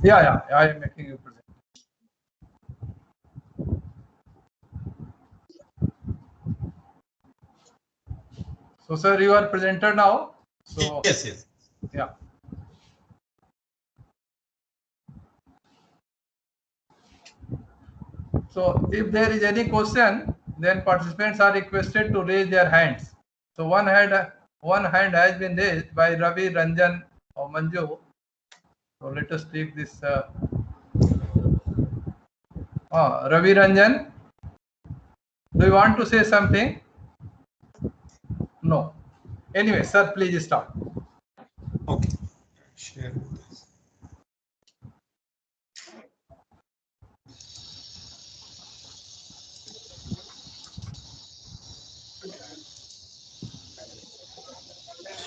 Yeah, I am making you present. So, sir, you are presenter now. So Yes. Yeah. So if there is any question, then participants are requested to raise their hands. So one hand has been raised by Ravi Ranjan or Manju. So let us take this. Ravi Ranjan, do you want to say something? No. Anyway, sir, please start. Okay. Share.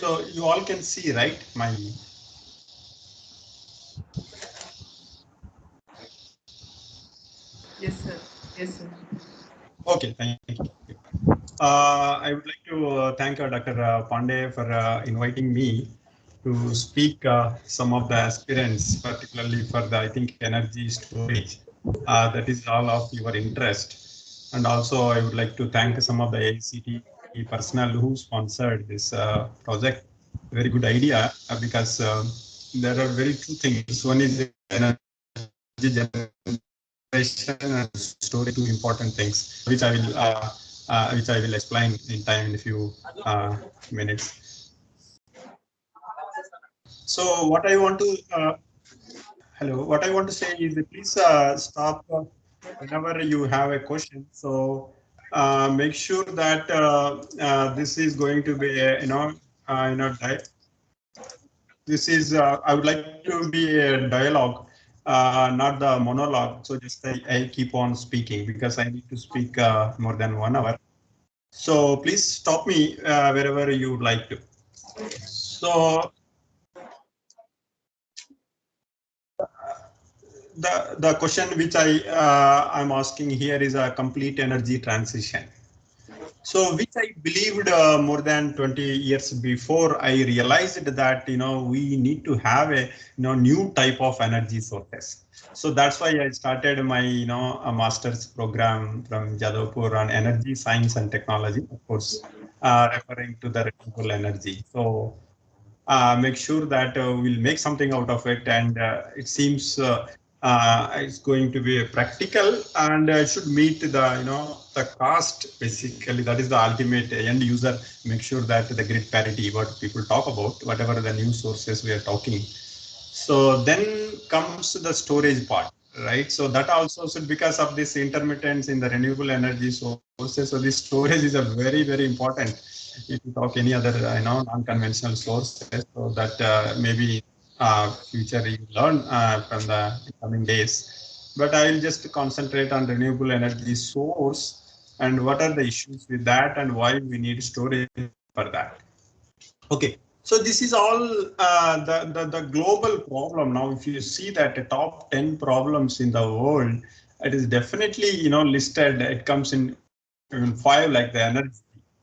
So you all can see, right? My. Yes, sir. Yes, sir. Okay, thank you. I would like to thank Dr. Pandey for inviting me to speak some of the aspirants, particularly for the, I think, energy storage. That is all of your interest. And also, I would like to thank some of the AICT personnel who sponsored this project. Very good idea because there are very two things. One is energy generation and storage, two important things, which I will explain in time in a few minutes. So what I want to hello, what I want to say is please stop whenever you have a question. So make sure that this is going to be a, this is I would like to be a dialogue, not the monologue. So just I keep on speaking because I need to speak more than 1 hour. So please stop me wherever you would like to. So the question which I'm asking here is a complete energy transition. So which I believed more than 20 years before I realized that we need to have a new type of energy sources. So that's why I started my a master's program from Jadavpur on energy science and technology, of course, referring to the renewable energy. So make sure that we'll make something out of it, and it seems it's going to be practical and should meet the the cost. Basically, that is the ultimate end user. Make sure that the grid parity, what people talk about, whatever the new sources we are talking. So then comes the storage part, right? So that also should, because of this intermittence in the renewable energy sources. So this storage is a very important if you talk any other non-conventional sources. So that maybe future you learn from the coming days. But I will just concentrate on renewable energy source and what are the issues with that and why we need storage for that. Okay, so this is all the global problem. Now, if you see that the top 10 problems in the world, it is definitely listed. It comes in 5, like the energy,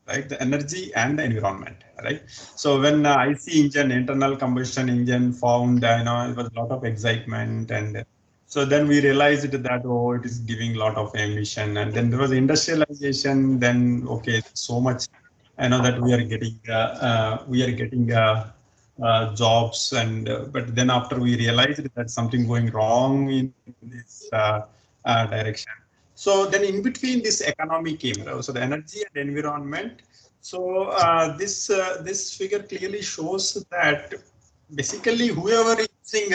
right? The energy and the environment, right? So when IC engine, internal combustion engine, found, it was a lot of excitement, and so then we realized that it is giving a lot of emission, and then there was industrialization. Then okay, so much I know that we are getting jobs, and but then after we realized that something going wrong in this direction. So then in between this economy came, right? So the energy and environment. So this figure clearly shows that basically whoever is using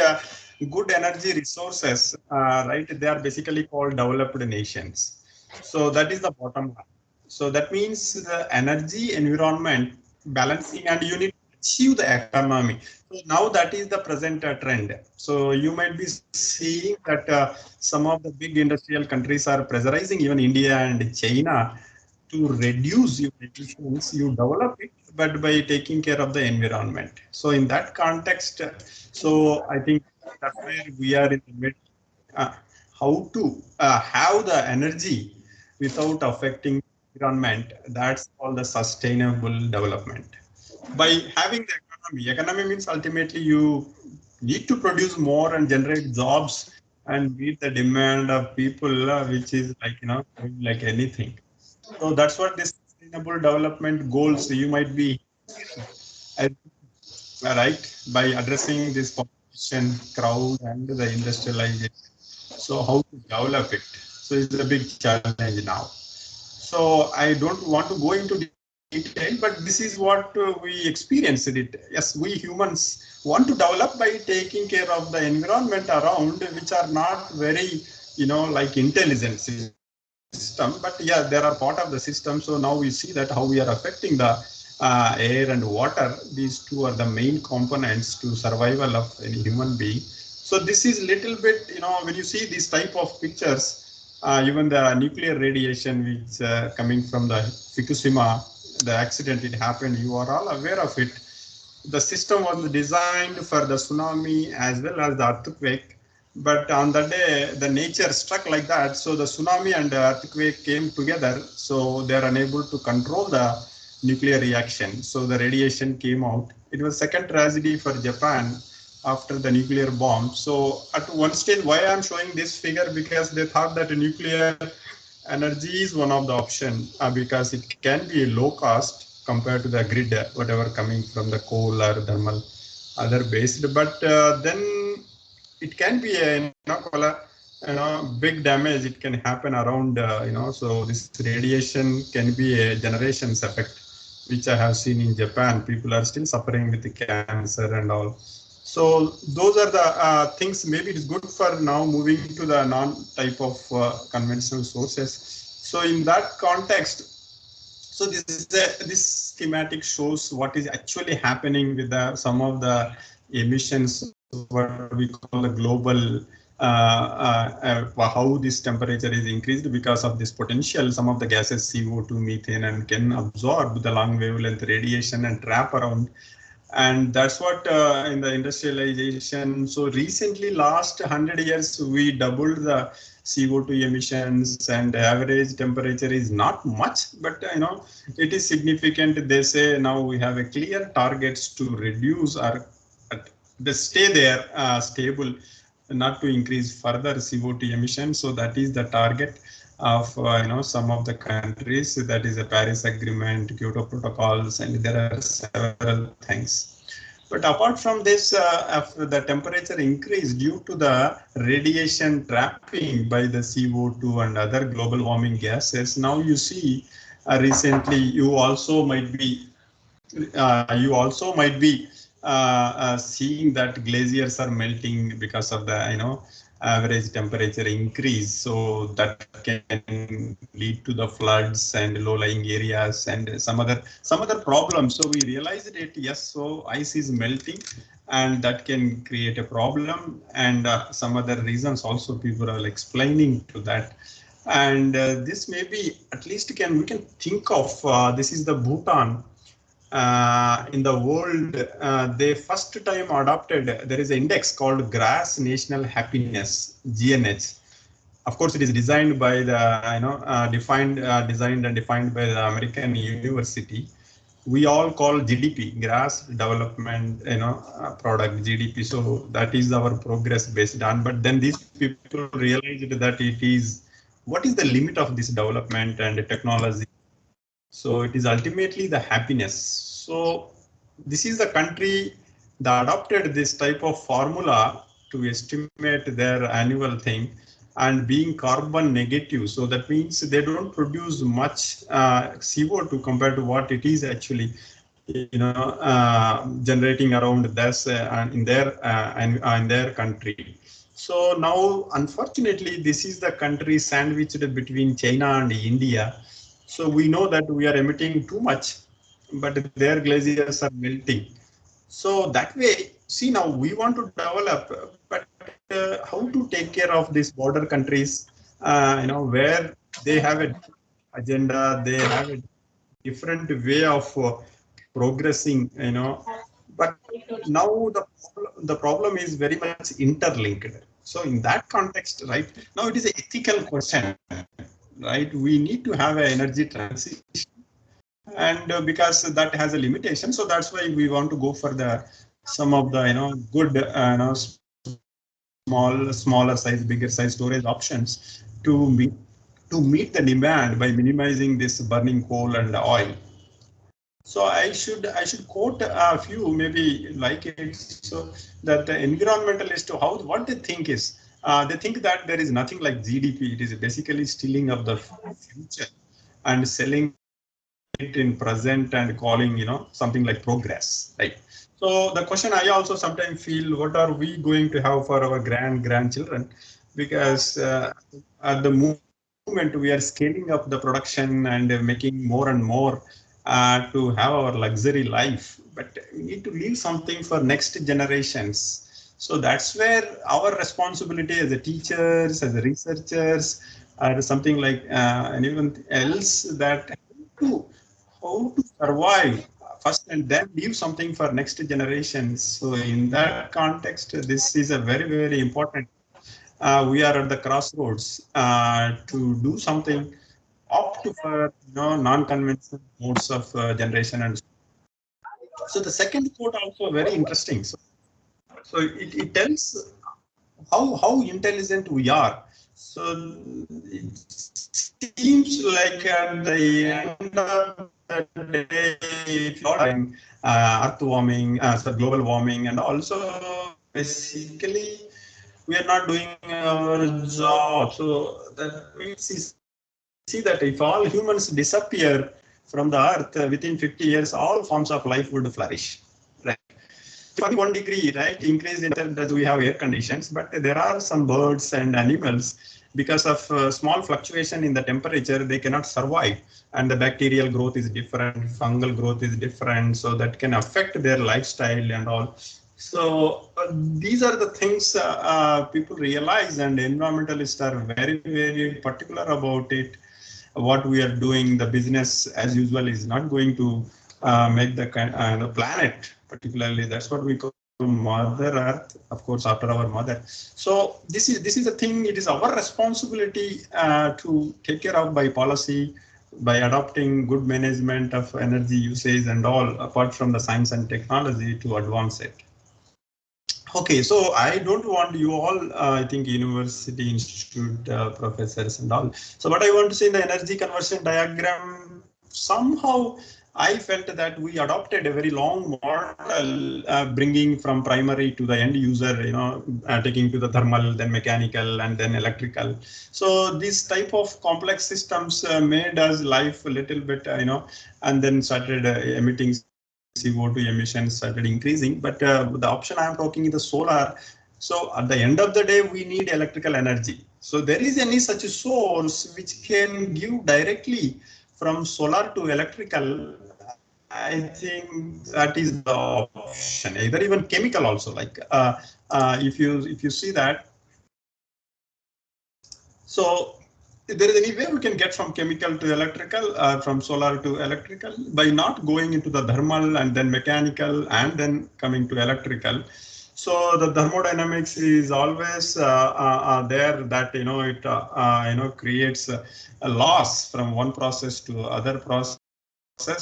good energy resources, right, they are basically called developed nations. So that is the bottom line. So that means the energy, environment, balancing, and you need to achieve the economy. So now that is the present trend. So you might be seeing that some of the big industrial countries are pressurizing even India and China to reduce your emissions. You develop it, but by taking care of the environment. So in that context, so I think that's where we are in the mid. Uh, how to have the energy without affecting environment, that's called the sustainable development. By having the economy means ultimately you need to produce more and generate jobs and meet the demand of people, which is like, like anything. So that's what this sustainable development goals you might be right by addressing this population crowd and the industrialization. So how to develop it? So it's a big challenge now. So I don't want to go into detail, but this is what we experienced it. Yes, we humans want to develop by taking care of the environment around, which are not very, like intelligent system. But yeah, they are part of the system. So now we see that how we are affecting the air and water. These two are the main components to survival of any human being. So this is little bit, when you see these type of pictures, even the nuclear radiation which coming from the Fukushima, the accident it happened, you are all aware of it. The system was designed for the tsunami as well as the earthquake, but on the day the nature struck like that, so the tsunami and the earthquake came together, so they are unable to control the nuclear reaction, so the radiation came out. It was second tragedy for Japan after the nuclear bomb. So at one stage, why I'm showing this figure, because they thought that nuclear energy is one of the option, because it can be low cost compared to the grid, whatever coming from the coal or thermal other based. But then it can be a big damage. It can happen around so this radiation can be a generations effect, which I have seen in Japan. People are still suffering with the cancer and all. So those are the things. Maybe it's good for now moving to the non-type of conventional sources. So in that context, so this schematic shows what is actually happening with some of the emissions, what we call the global, how this temperature is increased because of this potential. Some of the gases, CO2, methane, and can absorb the long wavelength radiation and trap around. And that's what in the industrialization. So recently, last 100 years, we doubled the CO2 emissions, and average temperature is not much, but it is significant. They say now we have a clear targets to reduce or they stay there stable, not to increase further CO2 emissions. So that is the target of some of the countries. That is a Paris Agreement, Kyoto protocols, and there are several things. But apart from this, after the temperature increase due to the radiation trapping by the CO2 and other global warming gases, now you see recently you also might be seeing that glaciers are melting because of the average temperature increase. So that can lead to the floods and low-lying areas and some other problems. So we realized it. Yes, so ice is melting, and that can create a problem. And some other reasons also people are explaining to that. And this may be at least we can think of this is the Bhutan. In the world, they first time adopted, there is an index called Grass National Happiness, GNH. Of course, it is designed by the, designed and defined by the American University. We all call GDP, Grass Development, Product, GDP. So that is our progress based on. But then these people realized that what is the limit of this development and technology? So it is ultimately the happiness. So this is the country that adopted this type of formula to estimate their annual thing and being carbon negative. So that means they don't produce much CO2 compared to what it is actually, generating around this in their country. So now, unfortunately, this is the country sandwiched between China and India. So we know that we are emitting too much, but their glaciers are melting. So that way, see, now we want to develop, but how to take care of these border countries, where they have a agenda, they have a different way of progressing, but now the problem is very much interlinked. So in that context, right, now it is an ethical question, right? We need to have an energy transition, and because that has a limitation, so that's why we want to go for the some of the good smaller size, bigger size storage options to meet the demand by minimizing this burning coal and oil. So I should quote a few, maybe like it, so that the environmentalist, what they think is, they think that there is nothing like GDP. It is basically stealing of the future and selling it in present and calling something like progress, right? So the question I also sometimes feel, what are we going to have for our grandchildren? Because at the moment we are scaling up the production and making more and more to have our luxury life, but we need to leave something for next generations. So that's where our responsibility as a teachers, as a researchers, or something like anyone else, that how to survive first and then leave something for next generations. So in that context, this is a very important. We are at the crossroads to do something, opt for non-conventional modes of generation. And so the second quote also very interesting. So it tells how intelligent we are. So it seems like at the end of the day, if you are earth warming, so global warming, and also basically we are not doing our job. So that means you see that if all humans disappear from the earth within 50 years, all forms of life would flourish. Right. If only 1 degree, right, increase in that we have air conditions, but there are some birds and animals, because of small fluctuation in the temperature, they cannot survive, and the bacterial growth is different, fungal growth is different, so that can affect their lifestyle and all. So these are the things people realize, and environmentalists are very particular about it. What we are doing, the business as usual is not going to make the planet, particularly that's what we call Mother Earth, of course, after our mother. So this is the thing. It is our responsibility to take care of by policy, by adopting good management of energy usage and all, apart from the science and technology, to advance it. Okay, so I don't want you all, I think university, institute, professors and all. So what I want to say in the energy conversion diagram, somehow I felt that we adopted a very long model, bringing from primary to the end user, taking to the thermal, then mechanical, and then electrical. So this type of complex systems made us life a little bit, and then started emitting CO2 emissions, started increasing. But the option I am talking is the solar. So at the end of the day, we need electrical energy. So there is any such source which can give directly from solar to electrical. I think that is the option. Either even chemical also. Like if you see that. So if there is any way we can get from chemical to electrical, from solar to electrical, by not going into the thermal and then mechanical and then coming to electrical. So the thermodynamics is always there, that it creates a loss from one process to other process,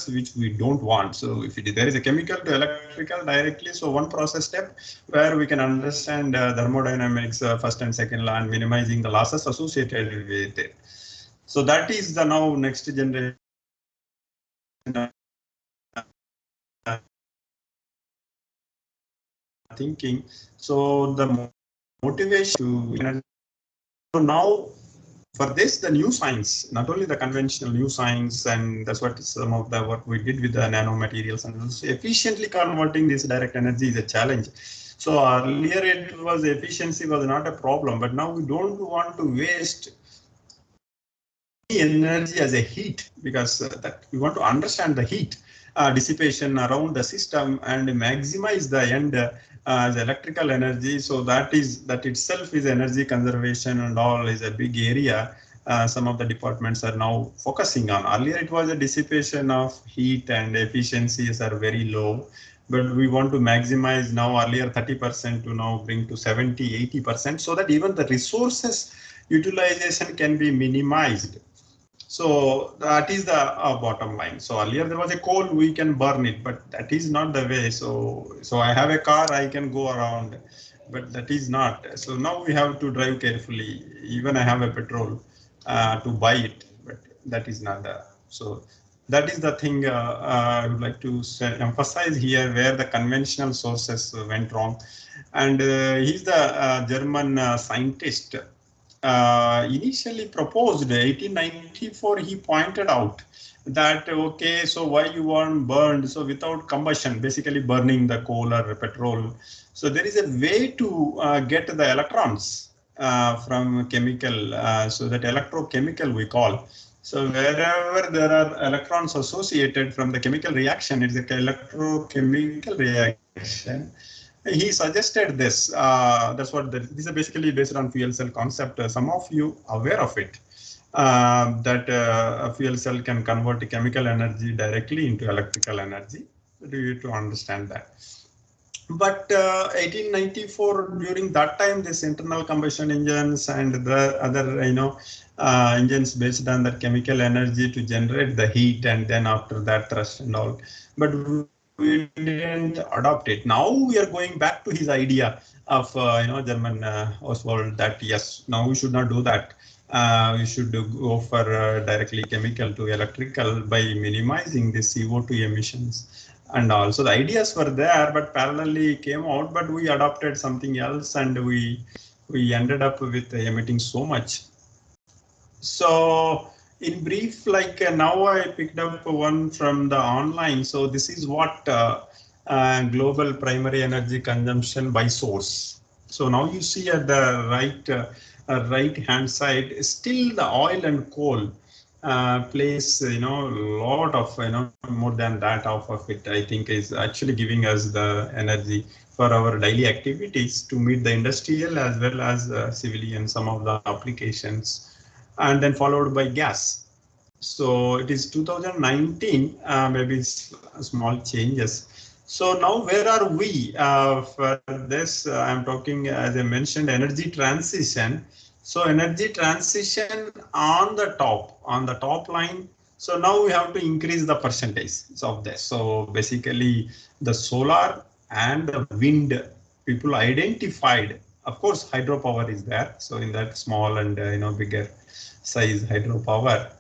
which we don't want. So if there is a chemical to electrical directly, so one process step where we can understand thermodynamics first and second law, and minimizing the losses associated with it. So that is the now next generation thinking. So the motivation to, so now for this, the new science, not only the conventional new science, and that's what some of the work we did with the nanomaterials, and efficiently converting this direct energy is a challenge. So earlier it was efficiency was not a problem, but now we don't want to waste energy as a heat, because that we want to understand the heat dissipation around the system and maximize the end as electrical energy. So that itself is energy conservation and all, is a big area. Some of the departments are now focusing on. Earlier it was a dissipation of heat and efficiencies are very low, but we want to maximize now, earlier 30% to now bring to 70-80%, so that even the resources utilization can be minimized. So that is the bottom line. So earlier there was a coal, we can burn it, but that is not the way. So I have a car, I can go around, but that is not. So now we have to drive carefully. Even I have a petrol to buy it, but that is not the. So that is the thing I would like to emphasize here, where the conventional sources went wrong. And he's the German scientist initially proposed 1894. He pointed out that, okay, so why you want burned, so without combustion, basically burning the coal or petrol. So there is a way to get the electrons from chemical, so that electrochemical we call. So wherever there are electrons associated from the chemical reaction, it's an electrochemical reaction. He suggested this. That's what these are basically based on fuel cell concept. Some of you aware of it, that a fuel cell can convert chemical energy directly into electrical energy. Do you to understand that? But 1894, during that time, this internal combustion engines and the other, engines based on that chemical energy to generate the heat, and then after that thrust and all. But we didn't adopt it. Now we are going back to his idea of, German Oswald, that yes, now we should not do that. We should go for directly chemical to electrical by minimizing the CO2 emissions. And also the ideas were there, but parallelly came out, but we adopted something else, and we ended up with emitting so much. So in brief, like now I picked up one from the online. So this is what global primary energy consumption by source. So now you see at the right hand side, still the oil and coal plays, a lot of, more than that of it, I think, is actually giving us the energy for our daily activities to meet the industrial as well as civilian, some of the applications, and then followed by gas. So it is 2019, maybe small changes. So now where are we for this? I'm talking, as I mentioned, energy transition. So energy transition on the top line. So now we have to increase the percentage of this. So basically the solar and the wind, people identified. Of course, hydropower is there. So in that small and bigger size hydropower.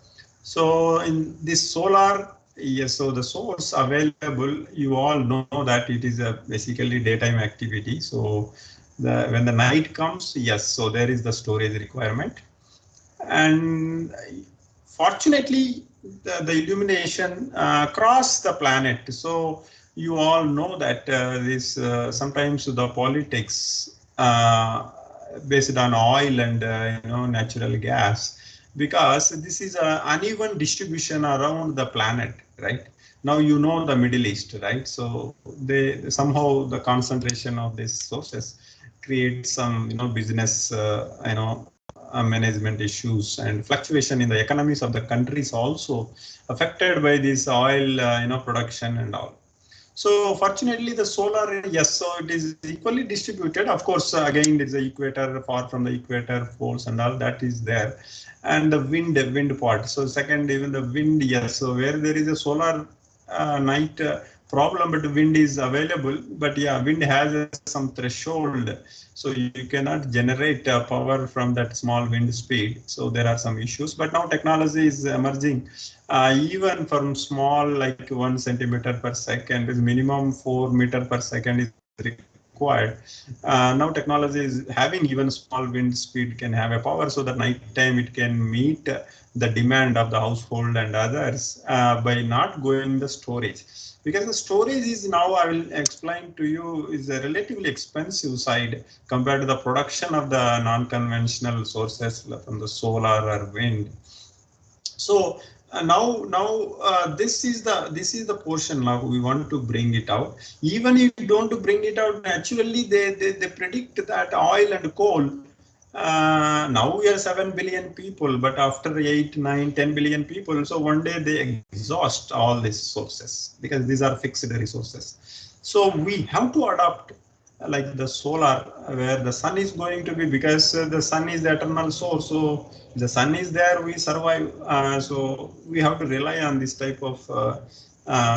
So in this solar, yes, so the source available, you all know that it is a basically daytime activity. So when the night comes, yes, so there is the storage requirement. And fortunately, the illumination across the planet. So you all know that this sometimes the politics based on oil and natural gas, because this is an uneven distribution around the planet, right? Now you know the Middle East, right? So they somehow the concentration of these sources creates some business management issues, and fluctuation in the economies of the countries also affected by this oil production and all. So fortunately the solar, yes, so it is equally distributed. Of course, again, there is the equator, far from the equator, poles and all that is there. And the wind part. So second, even the wind, yes, so where there is a solar night problem, but the wind is available. But yeah, wind has some threshold. So you cannot generate power from that small wind speed. So there are some issues, but now technology is emerging. Even from small, like 1 centimeter per second, is minimum 4 meter per second is required. Now technology is having even small wind speed can have a power, so that night time it can meet the demand of the household and others by not going the storage. Because the storage is now, I will explain to you, is a relatively expensive side compared to the production of the non-conventional sources from the solar or wind. So now this is the portion now we want to bring it out. Even if you don't bring it out naturally, they predict that oil and coal. Now we are 7 billion people, but after 8, 9, 10 billion people, so one day they exhaust all these sources because these are fixed resources. So we have to adopt like the solar, where the sun is going to be, because the sun is the eternal source. So the sun is there, we survive. So we have to rely on this type of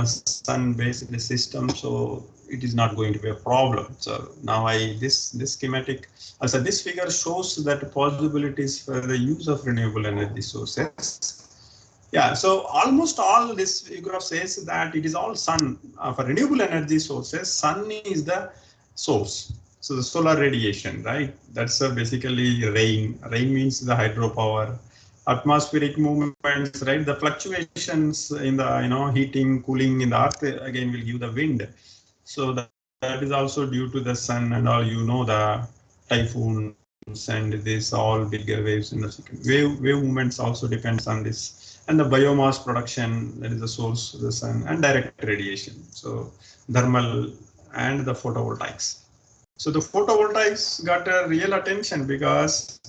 sun-based system. So it is not going to be a problem. So now this schematic, also this figure shows that possibilities for the use of renewable energy sources. Yeah, so almost all this graph says that it is all sun. For renewable energy sources, sun is the source. So the solar radiation, right? That's basically rain. Rain means the hydropower, atmospheric movements, right? The fluctuations in the heating, cooling in the earth again will give the wind. So that is also due to the sun and all. The typhoons and this all bigger waves in the second wave movements also depends on this, and the biomass production, that is the source of the sun, and direct radiation, so thermal and the photovoltaics. So the photovoltaics got a real attention because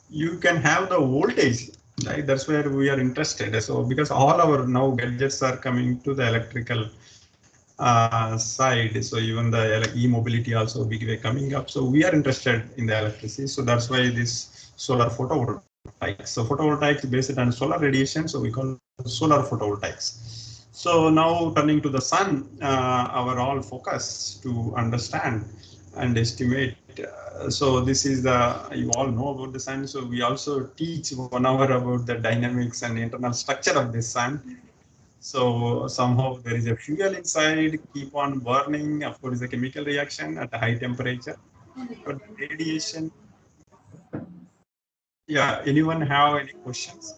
you can have the voltage, right? That's where we are interested. So because all our now gadgets are coming to the electrical side, so even the e-mobility also big way coming up, so we are interested in the electricity. So that's why this solar photovoltaics. So photovoltaics based on solar radiation, so we call solar photovoltaics. So now turning to the sun, our all focus to understand and estimate. So this is you all know about the sun. So we also teach 1 hour about the dynamics and internal structure of the sun. So somehow there is a fuel inside, keep on burning. Of course, a chemical reaction at a high temperature. But the radiation. Yeah. Anyone have any questions?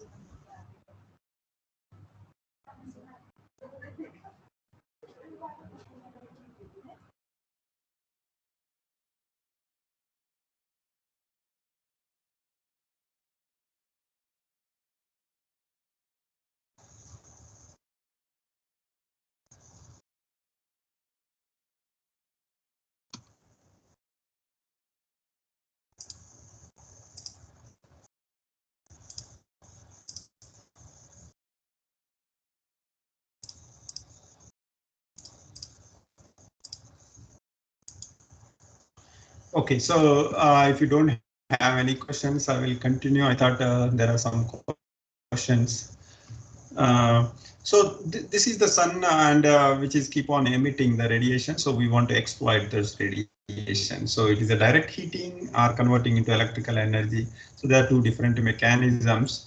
Okay, so if you don't have any questions, I will continue. I thought there are some questions. So this is the sun, and which is keep on emitting the radiation. So we want to exploit this radiation. So it is a direct heating or converting into electrical energy. So there are two different mechanisms.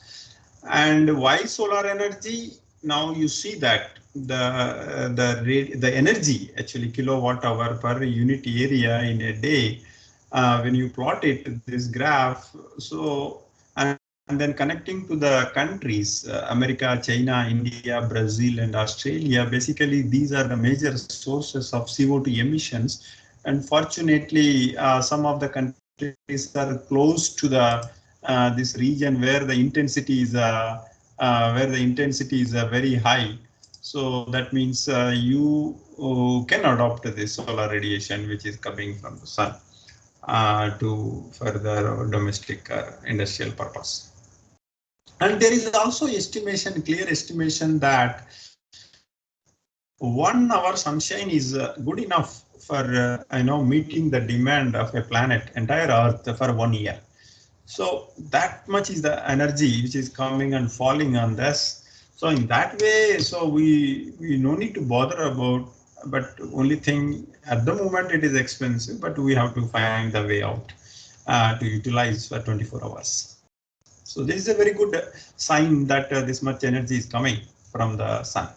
And why solar energy? Now you see that the energy, actually kilowatt hour per unit area in a day, when you plot it, this graph, so and then connecting to the countries, America, China, India, Brazil, and Australia, basically these are the major sources of CO2 emissions. And fortunately, some of the countries are close to the this region where the intensity is very high. So that means you can adopt this solar radiation which is coming from the sun to further domestic industrial purpose. And there is also estimation, clear estimation, that 1 hour sunshine is good enough for meeting the demand of a planet, entire Earth, for 1 year. So that much is the energy which is coming and falling on this. So in that way, so we no need to bother about, but only thing at the moment it is expensive, but we have to find the way out to utilize for 24 hours. So this is a very good sign that this much energy is coming from the sun.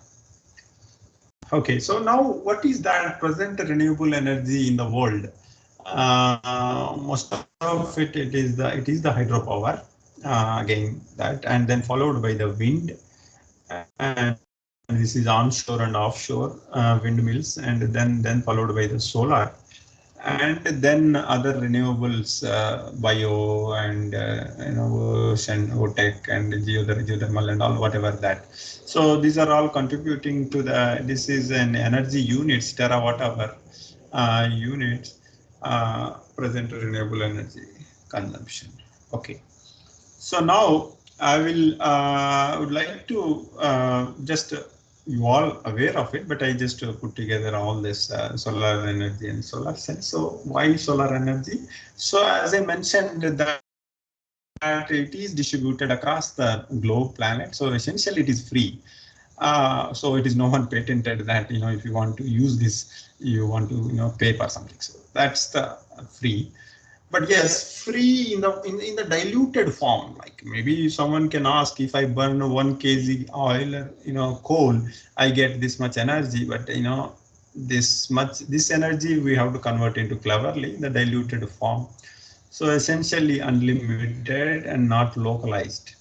Okay, so now what is that present renewable energy in the world? Most of it is the hydropower, again that, and then followed by the wind, and this is onshore and offshore windmills, and then followed by the solar, and then other renewables, bio and ocean, OTEC, and geothermal and all, whatever that. So these are all contributing to this is an energy units, terawatt hour units, present renewable energy consumption. Okay. So now I would like to just you all aware of it, but I just put together all this solar energy and solar cells. So why solar energy? So as I mentioned that it is distributed across the globe planet. So essentially it is free. So it is no one patented that, if you want to use this, you want to, pay for something. So that's the free. But yes, free in the diluted form. Like maybe someone can ask, if I burn 1 kg oil or coal, I get this much energy. But this energy we have to convert into cleverly the diluted form. So essentially unlimited and not localized.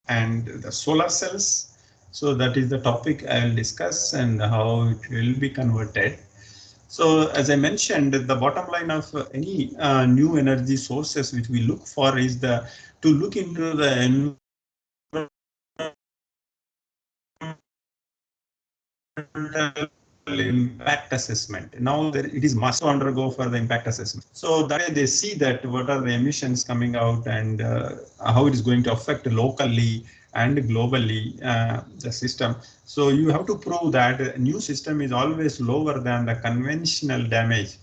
And the solar cells. So that is the topic I will discuss and how it will be converted. So as I mentioned, the bottom line of any new energy sources which we look for is to look into the impact assessment. Now it is must undergo for the impact assessment. So that they see that what are the emissions coming out and how it is going to affect locally and globally the system. So you have to prove that a new system is always lower than the conventional damage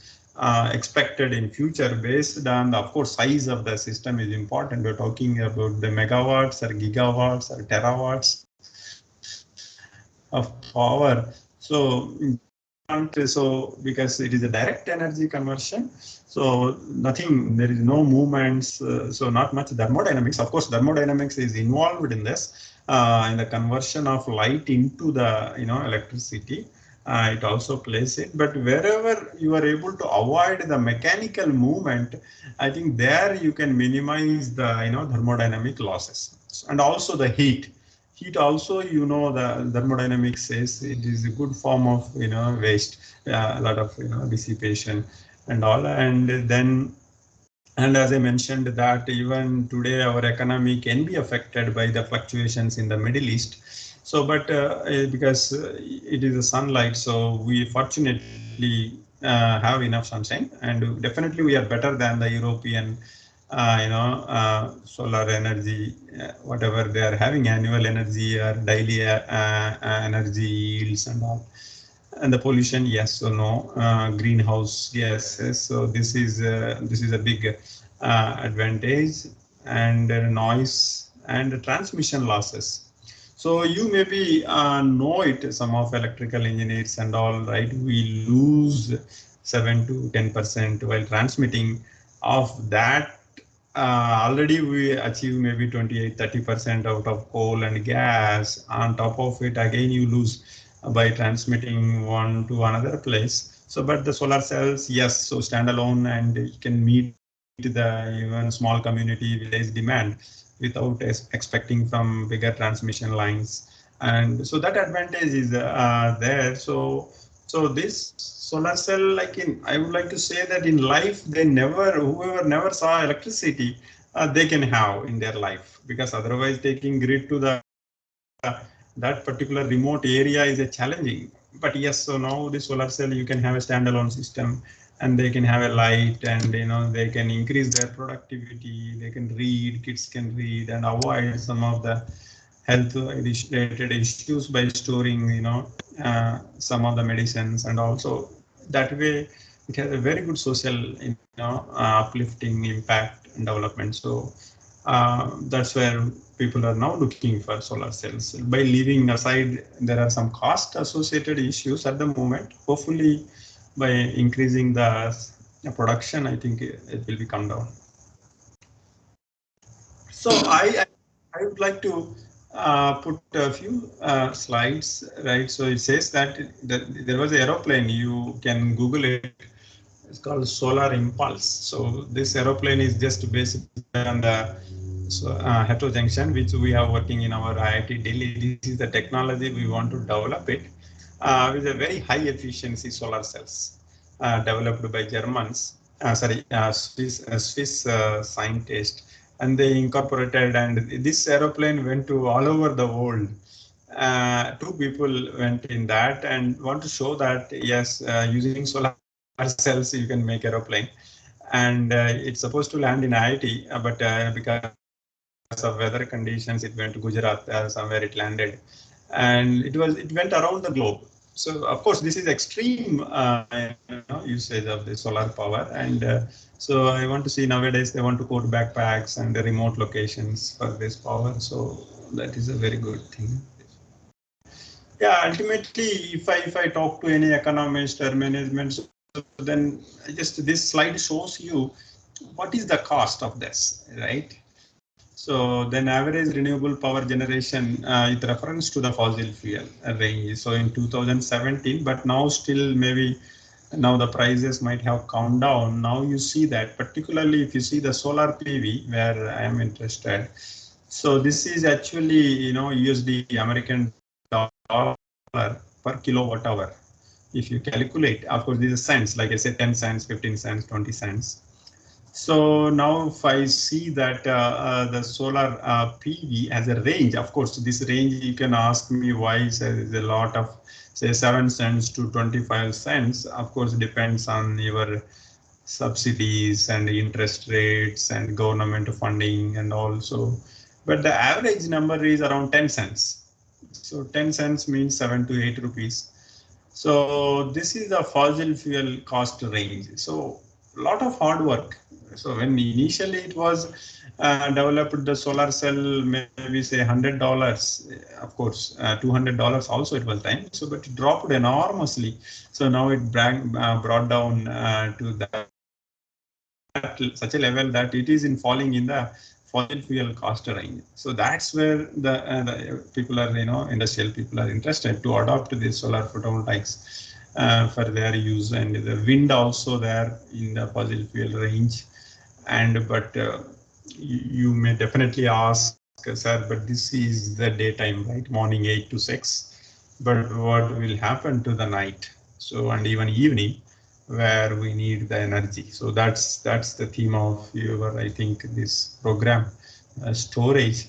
expected in future based on the, of course, size of the system is important. We're talking about the megawatts or gigawatts or terawatts of power. So because it is a direct energy conversion, so nothing, there is no movements, so not much thermodynamics. Of course, thermodynamics is involved in this, in the conversion of light into the electricity. It also plays it, but wherever you are able to avoid the mechanical movement, I think there you can minimize the thermodynamic losses, and also the heat also, the thermodynamics says it is a good form of waste, a lot of dissipation and all. And then, and as I mentioned that even today our economy can be affected by the fluctuations in the Middle East. So but because it is a sunlight, so we fortunately have enough sunshine, and definitely we are better than the European solar energy, whatever they are having, annual energy or daily energy yields and all. And the pollution, yes or no, greenhouse gases. So this is a big advantage, and noise and transmission losses. So you maybe know it, some of electrical engineers and all, right? We lose 7 to 10% while transmitting. Of that, already we achieve maybe 28-30% out of coal and gas. On top of it, again you lose by transmitting one to another place. So but the solar cells, yes, so standalone, and you can meet the even small community village demand without expecting from bigger transmission lines. And so that advantage is there. So this solar cell, like I would like to say that in life, whoever never saw electricity, they can have in their life, because otherwise taking grid to that particular remote area is a challenging. But yes, so now the solar cell, you can have a standalone system, and they can have a light, and they can increase their productivity, they can read, kids can read, and avoid some of the health related issues by storing some of the medicines. And also that way it has a very good social uplifting impact and development. So that's where people are now looking for solar cells. By leaving aside, there are some cost associated issues at the moment. Hopefully by increasing the production, I think it will be come down. So I would like to put a few slides, right? So it says that there was an aeroplane, you can Google it. It's called Solar Impulse. So this aeroplane is just based on the heterojunction, which we are working in our IIT Delhi. This is the technology we want to develop it with a very high efficiency solar cells developed by Germans, Swiss scientists. And they incorporated, and this aeroplane went to all over the world. 2 people went in that and want to show that yes, using solar cells you can make aeroplane. And it's supposed to land in IIT, but because of weather conditions, it went to Gujarat, somewhere it landed. and it went around the globe. So of course this is extreme usage of the solar power, and so I want to see nowadays they want to put backpacks and the remote locations for this power. So that is a very good thing. Yeah, ultimately, if I talk to any economist or management, so then just this slide shows you what is the cost of this, right? So then average renewable power generation with reference to the fossil fuel range. So in 2017, but now still maybe now the prices might have come down. Now you see that, particularly if you see the solar PV, where I am interested. So this is actually, USD American dollar per kilowatt hour. If you calculate, of course, these are cents, like I said, 10 cents, 15 cents, 20 cents. So now if I see that the solar PV has a range, of course, this range you can ask me why is a lot of, say, 7 cents to 25 cents. Of course, depends on your subsidies and interest rates and government funding and also, but the average number is around 10 cents. So 10 cents means 7 to 8 rupees. So this is the fossil fuel cost range. So a lot of hard work. So when initially it was developed, the solar cell, maybe say $100, of course, $200 also it was time. So but it dropped enormously. So now it brought down to that such a level that it is in falling in the fossil fuel cost range. So that's where the people are, industrial people are interested to adopt this solar photovoltaics for their use, and the wind also there in the fossil fuel range. And but you may definitely ask, sir, but this is the daytime, right? Morning 8 to 6. But what will happen to the night? So and even evening, where we need the energy. So that's the theme of your, I think, this program, storage.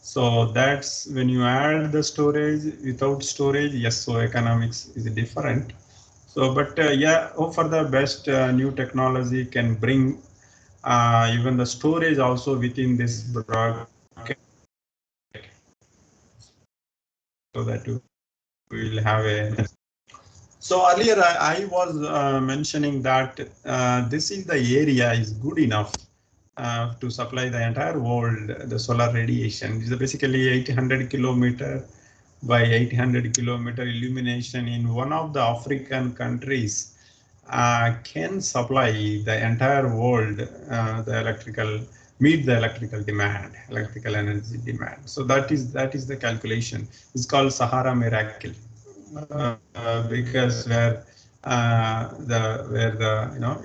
So that's when you add the storage, without storage, yes, so economics is different. So but yeah, hope for the best new technology can bring even the storage also within this bracket, so that we will have a. So earlier I was mentioning that this is the area is good enough to supply the entire world the solar radiation. This is basically 800 kilometer by 800 kilometer illumination in one of the African countries can supply the entire world meet the electrical demand, electrical energy demand. So that is the calculation. It's called Sahara miracle. Because where the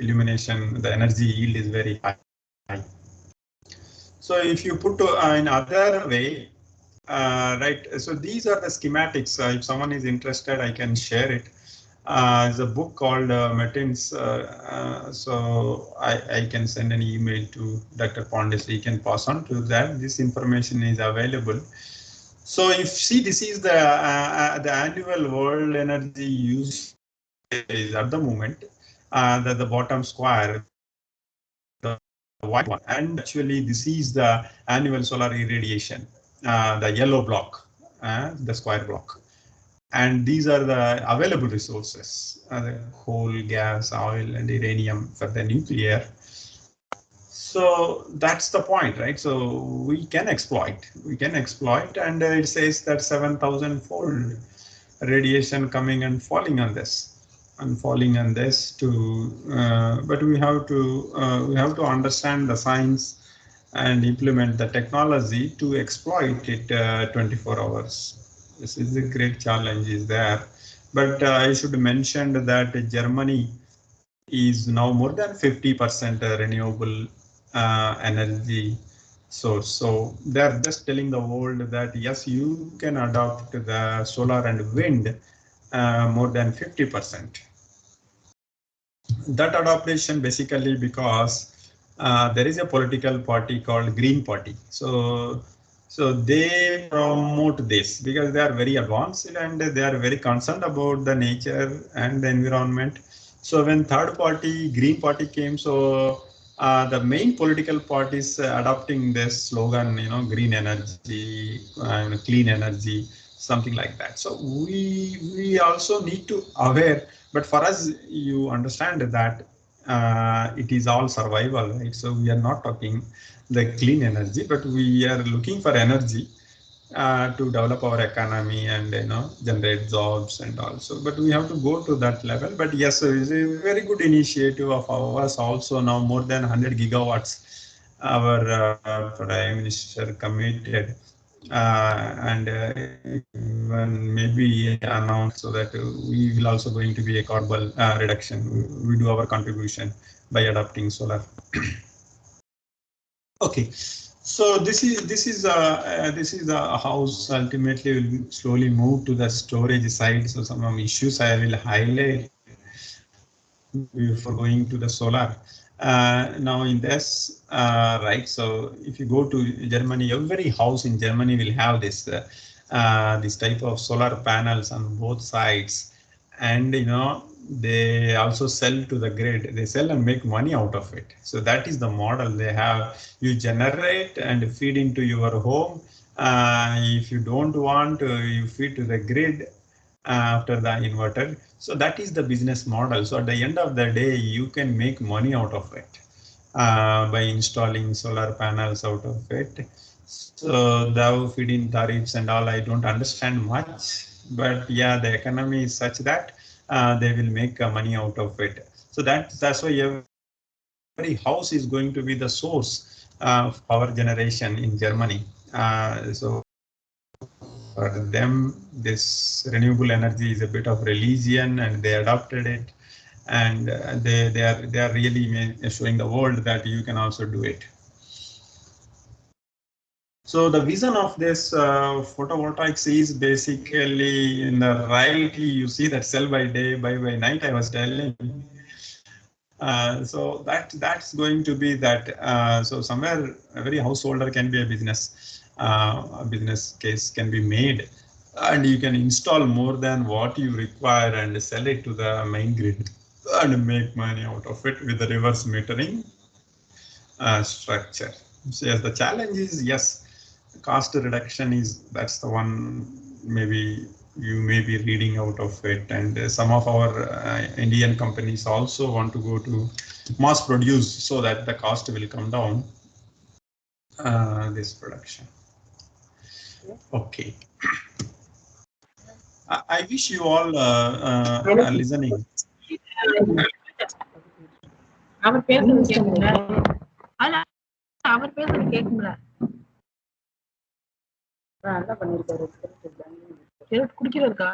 illumination, the energy yield is very high. So if you put in other way, right? So these are the schematics. If someone is interested, I can share it. It's a book called Metin's. So I can send an email to Dr. Pondes. He can pass on to that. This information is available. So if see, this is the annual world energy use at the moment, the bottom square, the white one, and actually this is the annual solar irradiation, the yellow block, the square block, and these are the available resources, the coal, gas, oil, and uranium for the nuclear. So that's the point, right? So we can exploit, and it says that 7,000-fold radiation coming and falling on this, but we have to understand the science and implement the technology to exploit it 24 hours. This is a great challenge is there. But I should mention that Germany is now more than 50% renewable energy source. So they're just telling the world that yes, you can adopt the solar and wind more than 50%. That adaptation basically because there is a political party called Green Party. So they promote this because they are very advanced and they are very concerned about the nature and the environment. So when third party, Green Party came, so the main political parties adopting this slogan, green energy, clean energy. something like that. So we also need to aware, but for us, you understand that it is all survival, right? So we are not talking the clean energy, but we are looking for energy to develop our economy and generate jobs and also. But we have to go to that level. But yes, it's a very good initiative of ours. Also now more than 100 gigawatts. Our Prime Minister committed, and even maybe announced so that we will also going to be a carbon reduction. We do our contribution by adopting solar. Okay, so this is a house ultimately will slowly move to the storage side. So some of the issues I will highlight before going to the solar. Now in this, right, so if you go to Germany, every house in Germany will have this type of solar panels on both sides, and they also sell to the grid. They sell and make money out of it. So that is the model they have. You generate and feed into your home. If you don't want, you feed to the grid after the inverter. So that is the business model. So at the end of the day, you can make money out of it by installing solar panels out of it. So the feed-in tariffs and all, I don't understand much, but yeah, the economy is such that they will make money out of it. So that's why every house is going to be the source of power generation in Germany. So for them, this renewable energy is a bit of religion, and they adopted it, and they are really showing the world that you can also do it. So the vision of this photovoltaics is basically in the right. You see that sell by day, buy by night. I was telling. So that's going to be that. So somewhere every householder can be a business case can be made, and you can install more than what you require and sell it to the main grid and make money out of it with the reverse metering structure. So yes, the challenge is, yes, cost reduction that's the one. Maybe you may be reading out of it, and some of our Indian companies also want to go to mass produce so that the cost will come down. This production. Okay. I wish you all are listening. அவர் பேசுறது கேட்கும்ல அல்ல அவர் பேசுறது கேட்கும்ல நல்லா பண்ணிருக்காரு குடிக்கிறதுக்கா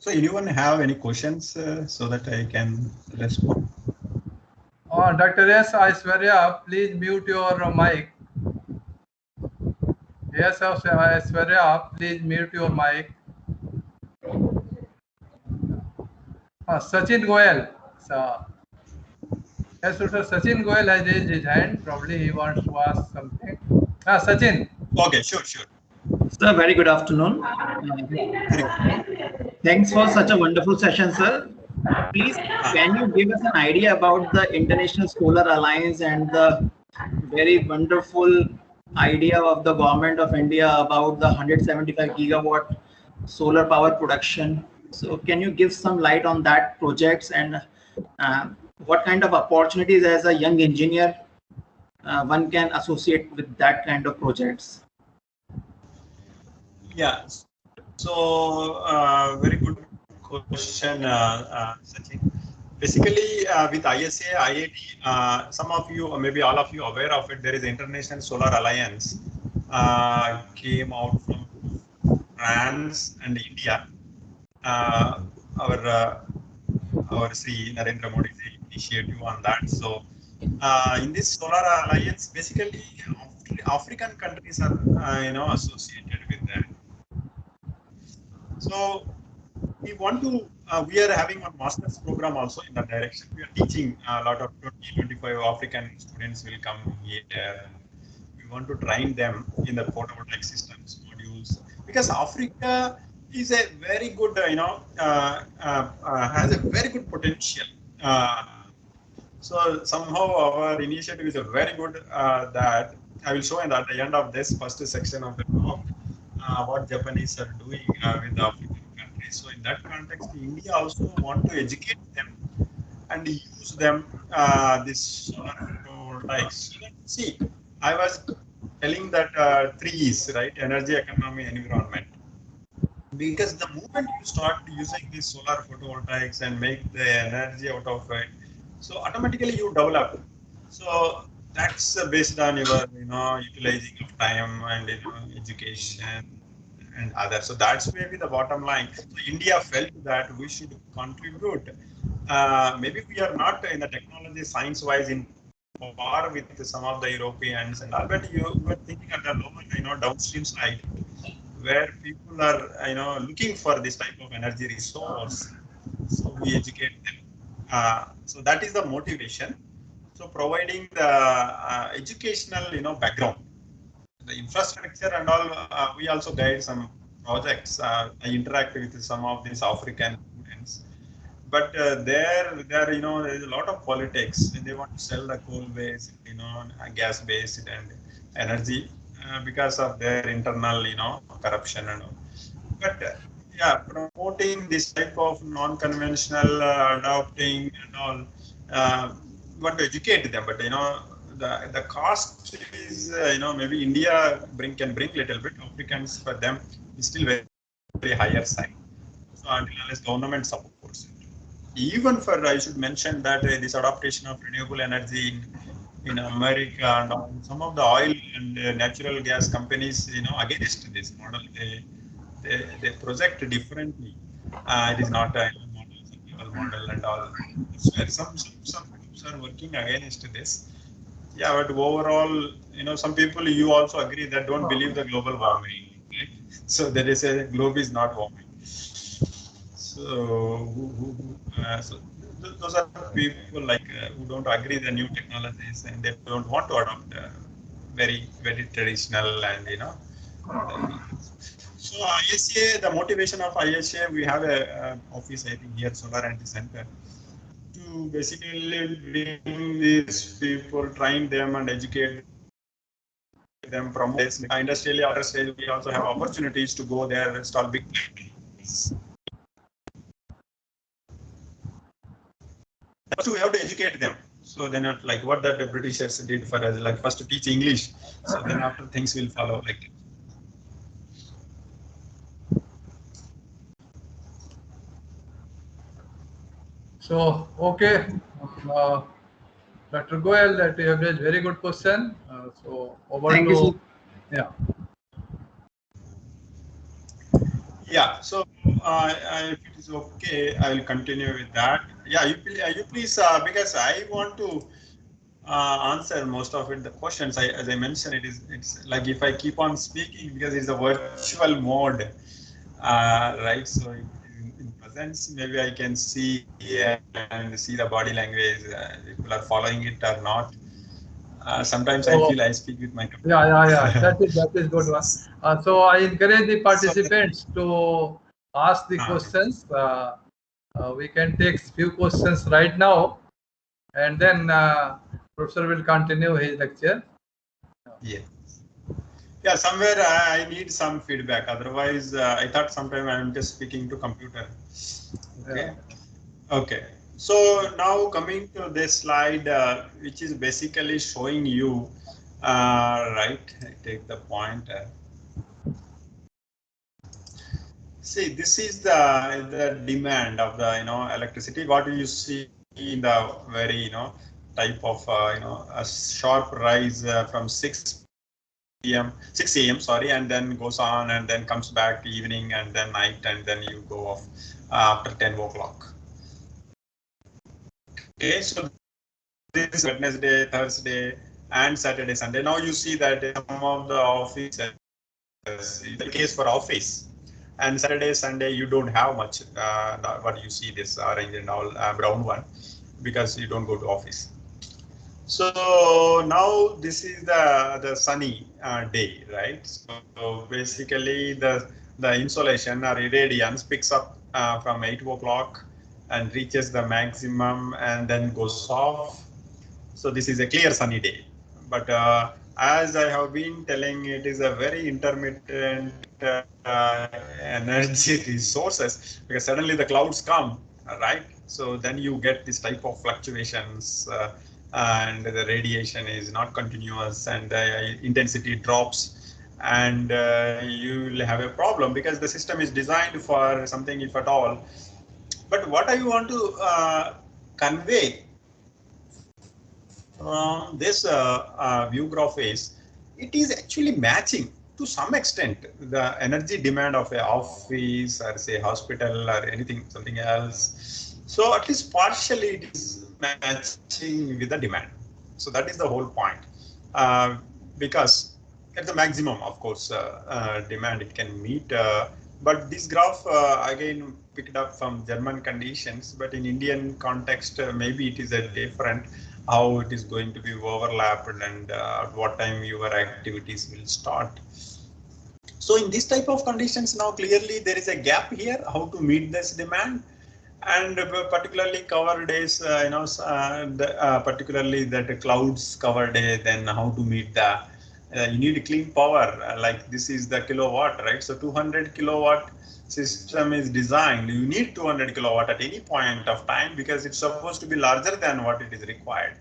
So anyone have any questions so that I can respond? Dr. S. Aishwarya, please mute your mic. Yes, Aishwarya, please mute your mic. Sachin Goyal. Yes, sir. Sachin Goyal has raised his hand. Probably he wants to ask something. Sachin. Okay, sure. Sir, very good afternoon. Thanks for such a wonderful session, sir. Please, can you give us an idea about the International Solar Alliance and the very wonderful idea of the government of India about the 175 gigawatt solar power production? So can you give some light on that projects, and what kind of opportunities as a young engineer one can associate with that kind of projects? Yeah, so very good question, Sachin. Basically, with ISA, IAT, some of you, or maybe all of you, are aware of it. There is the International Solar Alliance came out from France and India. Our Sri Narendra Modi initiative on that. So in this solar alliance, basically African countries are associated with that. So we want to, we are having one master's program also in that direction. We are teaching a lot of 25 African students will come here. We want to train them in the photovoltaic systems, modules, because Africa is a very good, has a very good potential. So somehow our initiative is a very good that I will show at the end of this first section of the talk what Japanese are doing with the African countries. So in that context, India also want to educate them and use them this solar photovoltaics. See, I was telling that 3 E's, right? Energy, economy, environment. Because the moment you start using these solar photovoltaics and make the energy out of it, so automatically you develop. So that's based on your, utilizing of time and education and others. So that's maybe the bottom line. So India felt that we should contribute. Maybe we are not in the technology science-wise in par with some of the Europeans and all, but you were thinking at the lower, downstream side, where people are, looking for this type of energy resource. So we educate them. So that is the motivation. So providing the educational, background, the infrastructure and all. We also guide some projects. I interact with some of these African students, but there is a lot of politics. They want to sell the coal-based, gas-based and energy because of their internal, corruption and all. But yeah, promoting this type of non-conventional adopting and all, want to educate them. But the cost is maybe India can bring little bit. Africans for them is still very, very higher side. So unless government supports it. Even for, I should mention that this adaptation of renewable energy in America and some of the oil and natural gas companies, against this model, they project differently. It is not a model and all. So some groups are working against this. Yeah, but overall, some people you also agree that don't believe the global warming. Right? So there is a globe is not warming. So those are people like who don't agree the new technologies and they don't want to adopt very, very traditional and So ISA, the motivation of ISA, we have a office I think here, Solar Energy Center, to basically bring these people, train them and educate them from this industrially other stage. We also have opportunities to go there and install big plants. First we have to educate them. So then like what the Britishers did for us, like first to teach English. So then after things will follow like that. So, okay, Dr. Goel, that you have raised very good question. So over Thank to, you, yeah. Yeah, so if it is okay, I will continue with that. Yeah, you please, because I want to answer most of it. The questions, as I mentioned, it's like if I keep on speaking because it's a virtual mode, right? So in presence, maybe I can see and see the body language. People are following it or not. Sometimes I feel I speak with my computer. Yeah. That is good one. So I encourage the participants to ask the questions. We can take few questions right now, and then Professor will continue his lecture. Yes. Yeah, somewhere I need some feedback. Otherwise, I thought sometime I'm just speaking to computer. Okay. Yeah. Okay. So now coming to this slide, which is basically showing you, right? I take the pointer. See, this is the demand of the electricity. What you see in the very type of a sharp rise from 6 a.m. sorry, and then goes on and then comes back evening and then night and then you go off after 10 o'clock. Okay, so this is Wednesday, Thursday, and Saturday, Sunday. Now you see that some of the offices, the case for office, and Saturday, Sunday, you don't have much. What you see this orange and all brown one, because you don't go to office. So now this is the sunny day, right? So basically the insolation or irradiance picks up from 8 o'clock and reaches the maximum and then goes off. So this is a clear sunny day. But as I have been telling, it is a very intermittent energy resources, because suddenly the clouds come, right? So then you get this type of fluctuations, and the radiation is not continuous, and the intensity drops, and you will have a problem, because the system is designed for something, if at all. But what I want to convey from this view graph is, it is actually matching to some extent the energy demand of a office or say hospital or anything, something else. So at least partially it is matching with the demand. So that is the whole point, because at the maximum, of course, demand it can meet. But this graph again picked up from German conditions, but in Indian context, maybe it is a different, how it is going to be overlapped, and at what time your activities will start. So in this type of conditions, now clearly there is a gap here, how to meet this demand. And particularly cover days, particularly that clouds cover day, then how to meet the, you need clean power, like this is the kilowatt, right? So 200 kilowatt system is designed, you need 200 kilowatt at any point of time, because it's supposed to be larger than what it is required.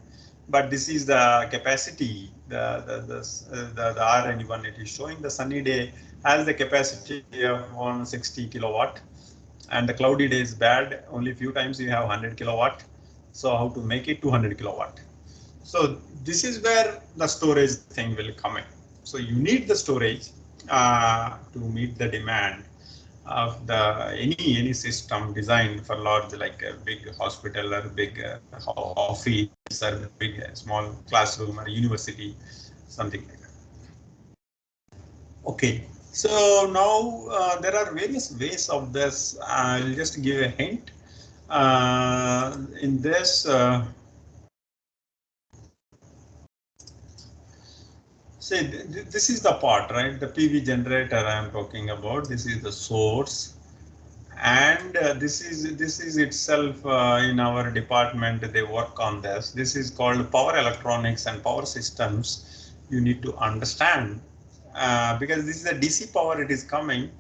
But this is the capacity, the orange one, it is showing the sunny day has the capacity of 160 kilowatt. And the cloudy day is bad, only few times you have 100 kilowatt. So how to make it 200 kilowatt? So this is where the storage thing will come in. So you need the storage to meet the demand of the any system designed for large, like a big hospital or big office or big small classroom or university, something like that. Okay. So now there are various ways of this. I'll just give a hint. In this, say this is the part, right? The PV generator I am talking about. This is the source, and this is itself in our department. They work on this. This is called power electronics and power systems. You need to understand. Because this is a DC power, it is coming,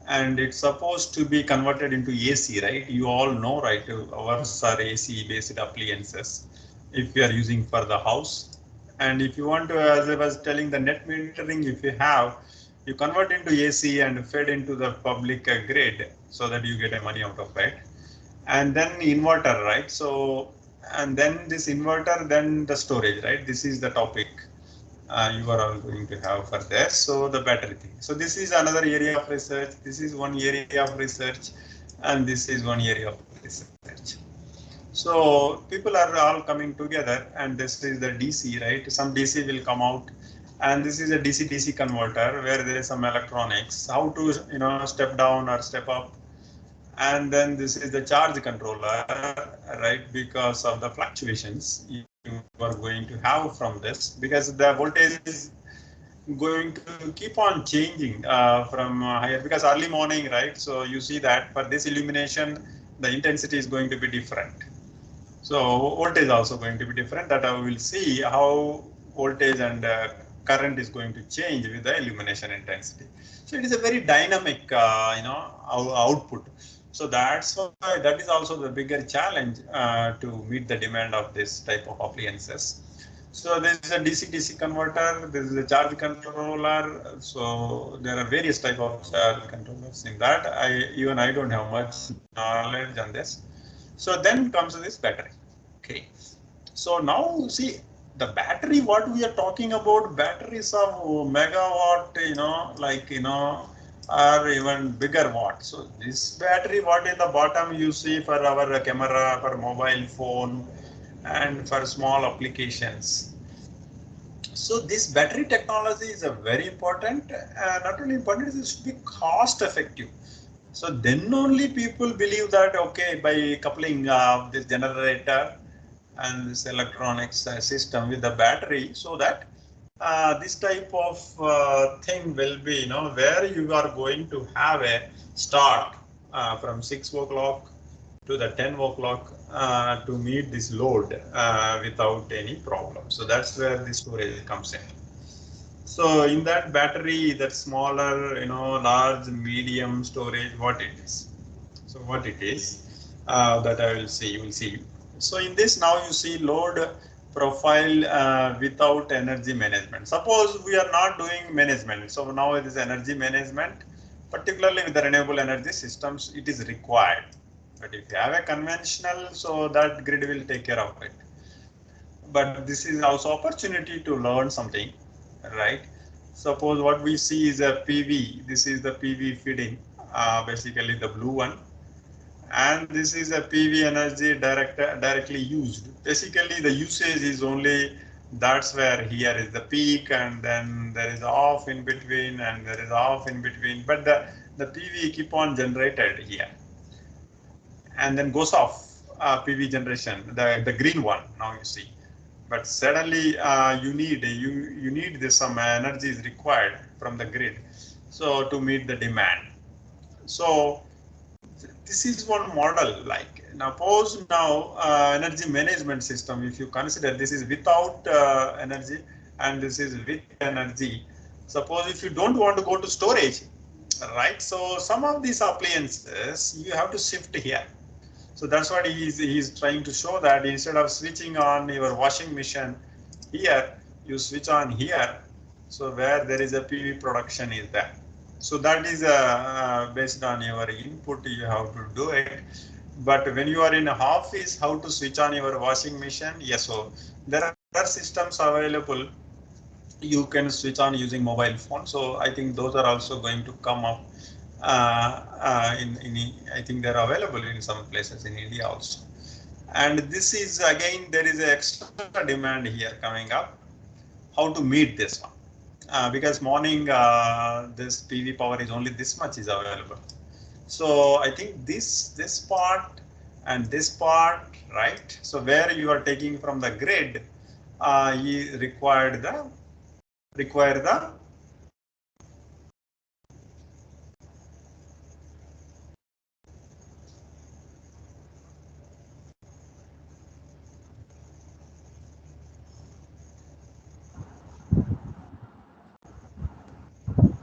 and it's supposed to be converted into AC, right? You all know, right? Ours are AC based appliances if you are using for the house. And if you want to, as I was telling, the net metering, if you have, you convert into AC and fed into the public grid, so that you get a money out of it. And then inverter, right? So, and then this inverter, then the storage, right? This is the topic. You are all going to have for this. So the battery thing. So this is another area of research. This is one area of research, and this is one area of research. So people are all coming together, and this is the DC, right? Some DC will come out, and this is a DC-DC converter where there is some electronics. How to step down or step up. And then this is the charge controller, right? Because of the fluctuations you are going to have from this, because the voltage is going to keep on changing from higher, because early morning, right? So you see that for this illumination, the intensity is going to be different. So voltage also going to be different. That I will see how voltage and current is going to change with the illumination intensity. So it is a very dynamic, output. So that's why that is also the bigger challenge to meet the demand of this type of appliances. So there is a DC-DC converter, there is a charge controller. So there are various type of charge controllers in that. I don't have much knowledge on this. So then comes this battery. Okay. So now see the battery, what we are talking about, batteries of megawatt, or even bigger watt. So this battery, what in the bottom you see for our camera, for mobile phone, and for small applications. So this battery technology is a very important, not only important, it should be cost effective. So then only people believe that, okay, by coupling this generator and this electronics system with the battery, so that this type of thing will be, where you are going to have a start from 6 o'clock to the 10 o'clock to meet this load without any problem. So that's where the storage comes in. So in that battery, that smaller, large, medium storage, what it is. So what it is that I will see, you will see. So in this now you see load profile without energy management. Suppose we are not doing management. So now it is energy management, particularly with the renewable energy systems, it is required. But if you have a conventional, so that grid will take care of it. But this is also opportunity to learn something, right? Suppose what we see is a PV. This is the PV feeding, basically the blue one. And this is a PV energy directly used. Basically, the usage is only, that's where here is the peak, and then there is off in between, and there is off in between. But the PV keep on generated here, and then goes off PV generation, the green one. Now you see, but suddenly you need this, some energy is required from the grid, so to meet the demand. So this is one model. Like now, suppose now energy management system, if you consider this is without energy and this is with energy. Suppose if you don't want to go to storage, right? So some of these appliances you have to shift here. So that's what he's trying to show, that instead of switching on your washing machine here, you switch on here. So where there is a PV production is there. So that is based on your input, you have to do it. But when you are in a office, how to switch on your washing machine? Yes, so there are systems available. You can switch on using mobile phone. So I think those are also going to come up. I think they're available in some places in India also. And this is again, there is an extra demand here coming up. How to meet this one? Because morning this PV power is only this much is available. So I think this part and this part, right? So where you are taking from the grid, you require the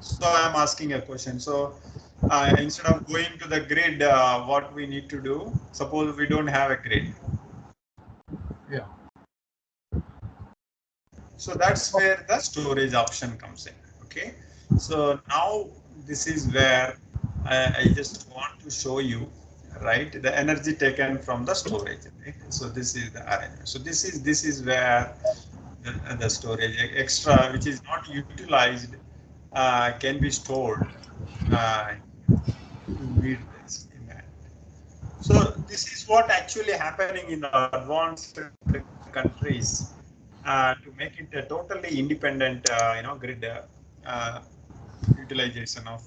So I'm asking a question. So instead of going to the grid, what we need to do? Suppose we don't have a grid. Yeah. So that's where the storage option comes in. Okay. So now this is where I just want to show you, right, the energy taken from the storage. Right? So this is the arrangement. So this is where the storage extra, which is not utilized, can be stored to meet this demand. So this is what actually happening in the advanced countries to make it a totally independent, grid utilization of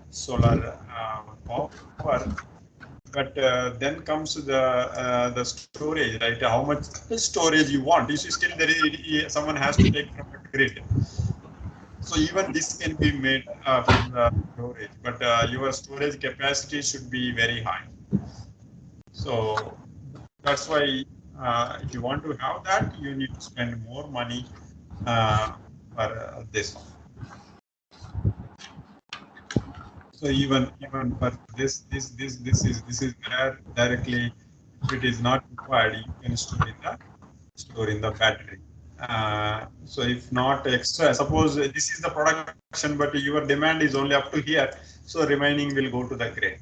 solar power. But then comes the storage, right? How much storage you want? You see, still there is someone has to take from the grid. So even this can be made from the storage, but your storage capacity should be very high. So that's why if you want to have that, you need to spend more money for this one. So even for this is where directly, if it is not required, you can store in the battery. So if not extra, suppose this is the production, but your demand is only up to here, so remaining will go to the grid.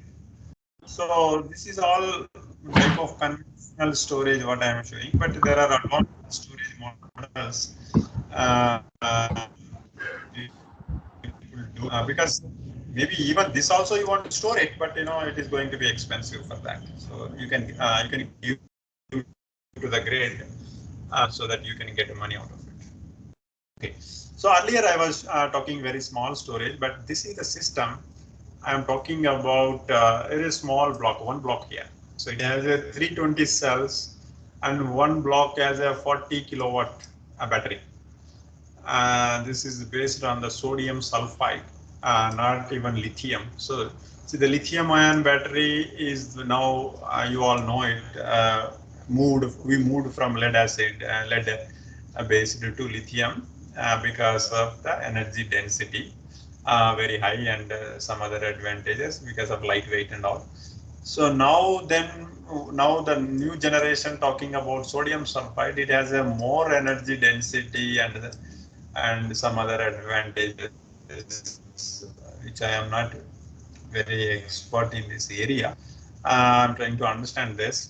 So this is all type of conventional storage what I am showing, but there are advanced storage models because maybe even this also you want to store it, but it is going to be expensive for that. So you can give to the grid so that you can get money out of it. Okay, so earlier I was talking very small storage, but this is the system I am talking about. It is small block, one block here. So it has a 320 cells, and one block has a 40 kilowatt battery. This is based on the sodium sulfide, not even lithium. So see, the lithium ion battery is now, you all know it, we moved from lead acid, lead based to lithium because of the energy density, very high, and some other advantages because of lightweight and all. So now the new generation talking about sodium sulfide, it has a more energy density and some other advantages, which I am not very expert in this area. I'm trying to understand this.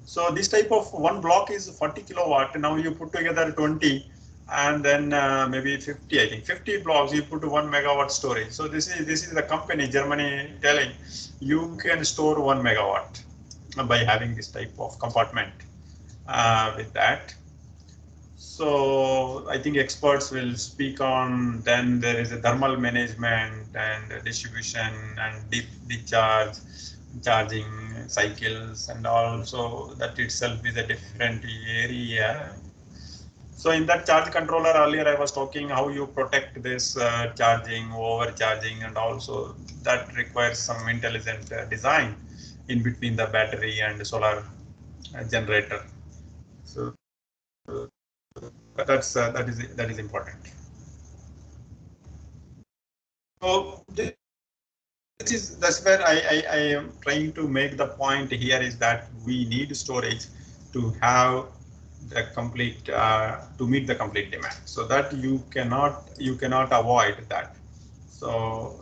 So this type of one block is 40 kilowatt. Now you put together 20 and then maybe 50, I think 50 blocks, you put 1 megawatt storage. So this is the company, Germany, telling you can store 1 megawatt by having this type of compartment with that. So I think experts will speak on. Then there is a thermal management and distribution and deep discharge, charging cycles, and also that itself is a different area. So in that charge controller earlier I was talking how you protect this charging, overcharging, and also that requires some intelligent design in between the battery and solar generator. So that is important. So that's where I am trying to make the point here is that we need storage to have the complete to meet the complete demand. So that you cannot avoid that. So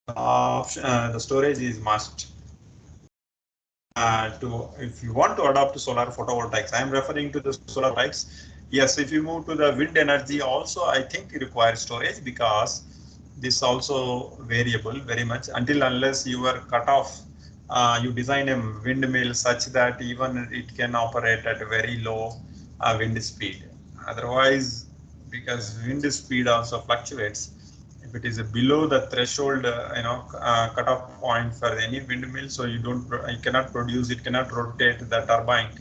the storage is must. If you want to adopt solar photovoltaics, I am referring to the solar photovoltaics. Yes, if you move to the wind energy also, I think it requires storage because this also variable very much until unless you are cut off. You design a windmill such that even it can operate at a very low wind speed. Otherwise, because wind speed also fluctuates, if it is below the threshold, cutoff point for any windmill, so you cannot produce, it cannot rotate the turbine,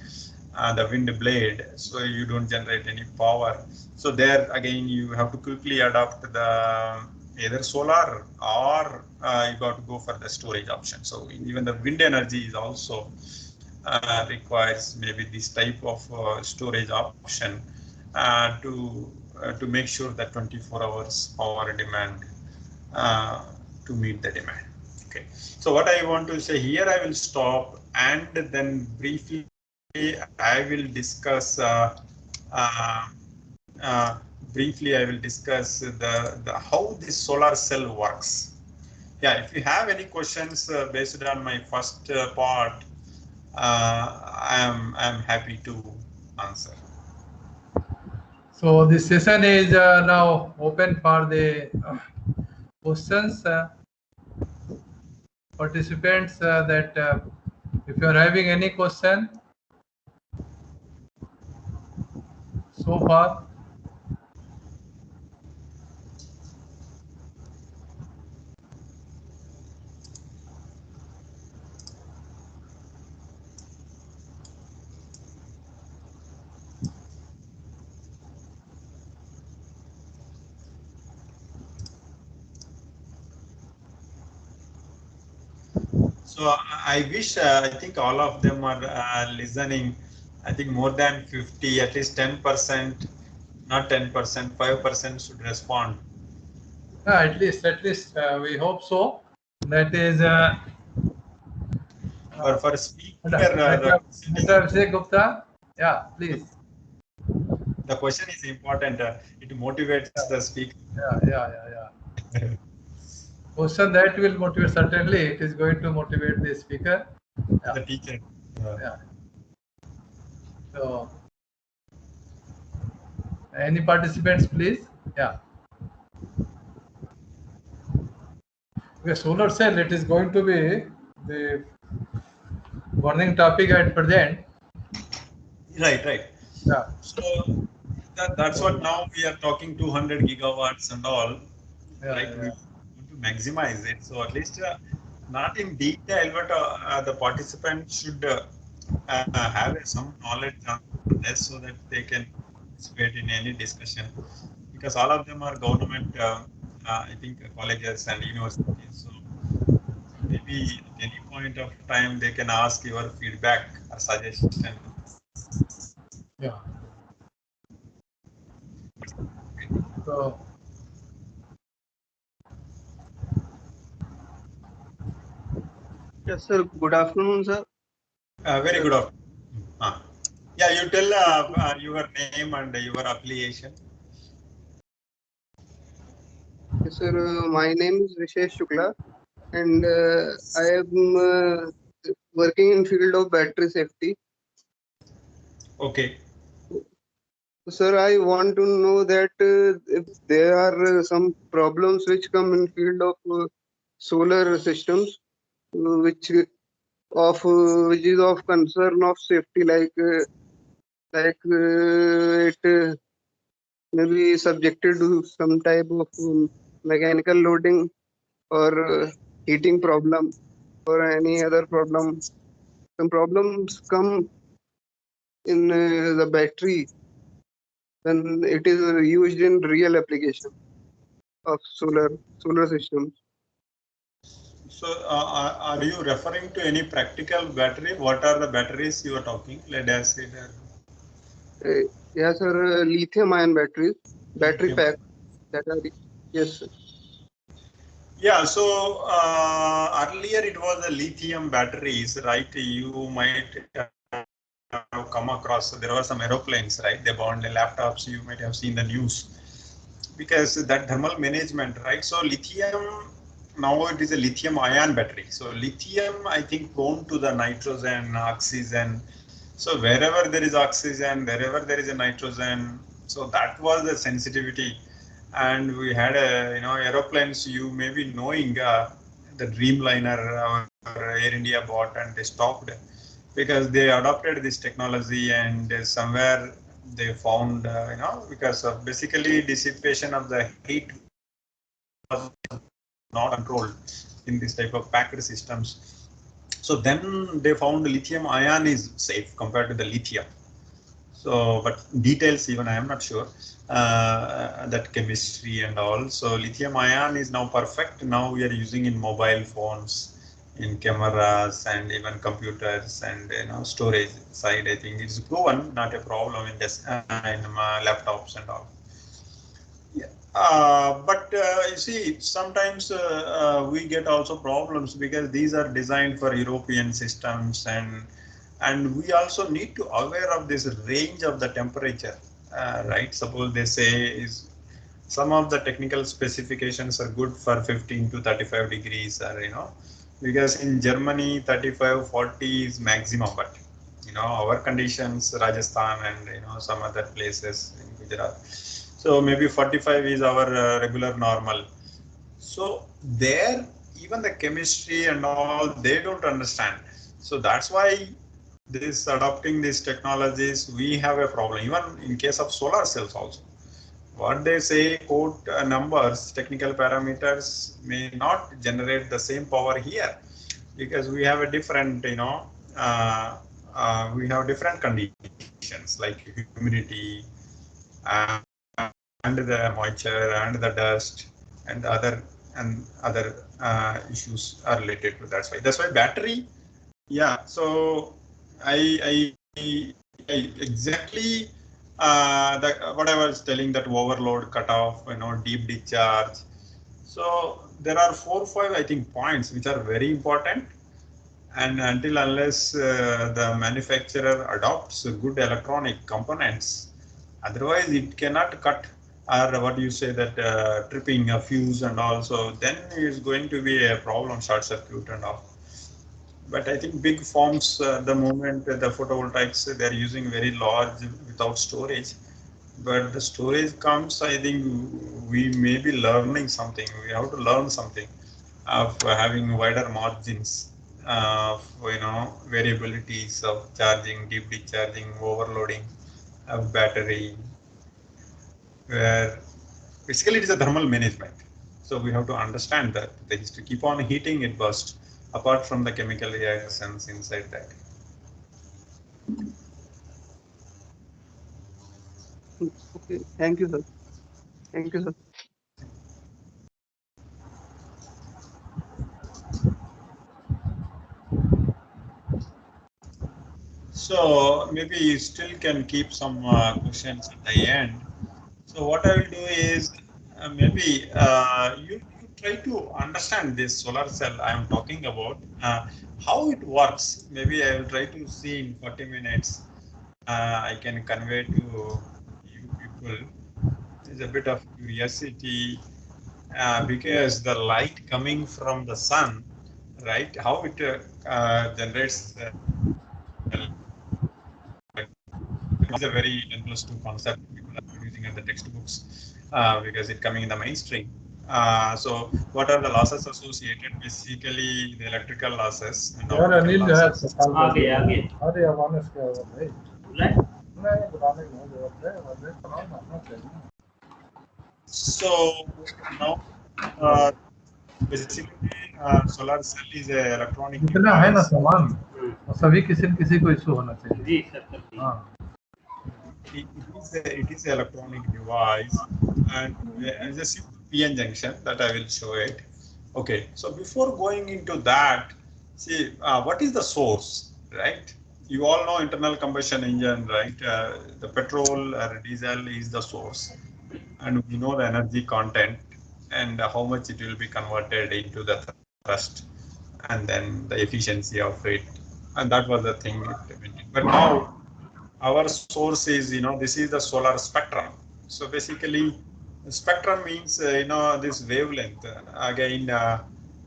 the wind blade, so you don't generate any power. So there again, you have to quickly adopt the either solar or you got to go for the storage option. So even the wind energy is also requires maybe this type of storage option to make sure that 24 hours power demand to meet the demand. Okay, so what I want to say here, I will stop and then briefly I will discuss briefly I will discuss the how this solar cell works. Yeah, if you have any questions based on my first part, I am happy to answer. So this session is now open for the questions. Participants, that if you are having any question so far. So I wish, I think all of them are listening. I think more than 50, at least 10%, not 10%, 5% should respond. At least we hope so. That is For speaker, Dr. Abhishek Gupta. Yeah, please. The question is important. It motivates the speaker. Yeah. Question that will motivate, certainly it is going to motivate the speaker. Yeah. The teacher. Yeah. So, any participants, please? Yeah. Okay, solar cell, it is going to be the burning topic at present. Right. Yeah. So That's what now we are talking 200 gigawatts and all, right? Yeah. We want to maximize it. So at least not in detail, but the participants should have some knowledge on this so that they can participate in any discussion, because all of them are government, I think, colleges and universities. So maybe at any point of time they can ask your feedback or suggestion. Yeah. So Yes, sir. Good afternoon, sir. Very good afternoon. Yeah, you tell your name and your affiliation. Yes, sir. My name is Vishesh Shukla, and I am working in field of battery safety. Okay. Sir, I want to know that if there are some problems which come in field of solar systems, which is of concern of safety, it may be subjected to some type of mechanical loading or heating problem or any other problem. Some problems come in the battery when it is used in real application of solar systems. So, are you referring to any practical battery? What are the batteries you are talking? Lead acid? Yes, sir. Lithium-ion batteries, battery Lithium. pack. That are yes, sir. Yeah. So earlier it was the lithium batteries, right? You might have come across. There were some aeroplanes, right? They burned the laptops. You might have seen the news, because that thermal management, right? So lithium, now it is a lithium ion battery. So lithium, I think, prone to the nitrogen, oxygen. So wherever there is oxygen, wherever there is a nitrogen, so that was the sensitivity. And we had aeroplanes, you may be knowing, the Dreamliner or Air India bought, and they stopped because they adopted this technology, and somewhere they found, because of basically dissipation of the heat was not controlled in this type of packed systems. So then they found lithium ion is safe compared to the lithium. So, but details even I am not sure, that chemistry and all. So lithium ion is now perfect. Now we are using in mobile phones, in cameras, and even computers, and storage side. I think it's proven not a problem in this in laptops and all. Yeah. But you see, sometimes we get also problems because these are designed for European systems, and we also need to aware of this range of the temperature, right? Suppose they say is some of the technical specifications are good for 15 to 35 degrees, or because in Germany 35, 40 is maximum, but our conditions, Rajasthan and some other places in Gujarat, so maybe 45 is our regular normal. So there, even the chemistry and all, they don't understand. So that's why this adopting these technologies, we have a problem. Even in case of solar cells also, what they say, quote numbers, technical parameters may not generate the same power here, because we have a different, we have different conditions like humidity, and the moisture and the dust and other issues are related to that. That's why battery. Yeah. So I exactly what I was telling, that overload cutoff, deep discharge. So there are 4 or 5 I think points which are very important, and until unless the manufacturer adopts good electronic components, otherwise it cannot cut, or what you say, that tripping a fuse and also, then is going to be a problem, short circuit and all. But I think big farms, the moment the photovoltaics, they're using very large without storage. But the storage comes, I think we may be learning something. We have to learn something of having wider margins, variabilities of charging, deep discharging, overloading of battery. where basically it is a thermal management. So we have to understand that the history. Keep on heating, it bursts. Apart from the chemical reactions inside that. Okay, thank you, sir. Thank you, sir. So maybe you still can keep some questions at the end. So what I will do is you try to understand this solar cell I am talking about, how it works. Maybe I will try to see in 40 minutes. I can convey to you people. There's a bit of curiosity because the light coming from the sun, right? How it generates. It's a very 10+2 concept people are using in the textbooks because it coming in the mainstream. So what are the losses associated? Basically, the electrical losses and optical losses. अरे awareness क्या हुआ भाई नहीं बुलाने की नहीं जरूरत है वैसे तमाम अपना चाहिए So now, basically, solar cell is an electronic इतना है ना device. सामान और सभी किसी न किसी को इशू होना चाहिए जी सर हाँ It is an electronic device, and as a simple PN junction that I will show it. Okay, so before going into that, see what is the source, right? You all know internal combustion engine, right? The petrol or diesel is the source, and we know the energy content and how much it will be converted into the thrust, and then the efficiency of it, and that was the thing. But now our source is, this is the solar spectrum. So basically, spectrum means, this wavelength. Again,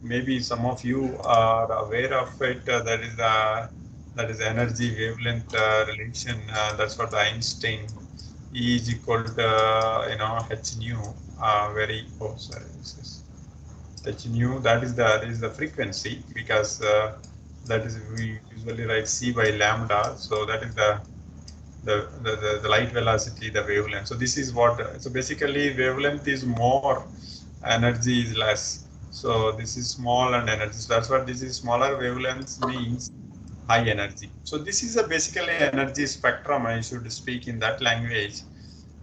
maybe some of you are aware of it. That is energy wavelength relation. That's what Einstein E is equal to, h nu. Sorry, this is h nu. That is the frequency, because that is, we usually write c by lambda. So that is the light velocity, the wavelength. So this is what, so basically wavelength is more, energy is less. So this is small and energy. So that's what this is, smaller wavelengths means high energy. So this is a basically energy spectrum, I should speak in that language.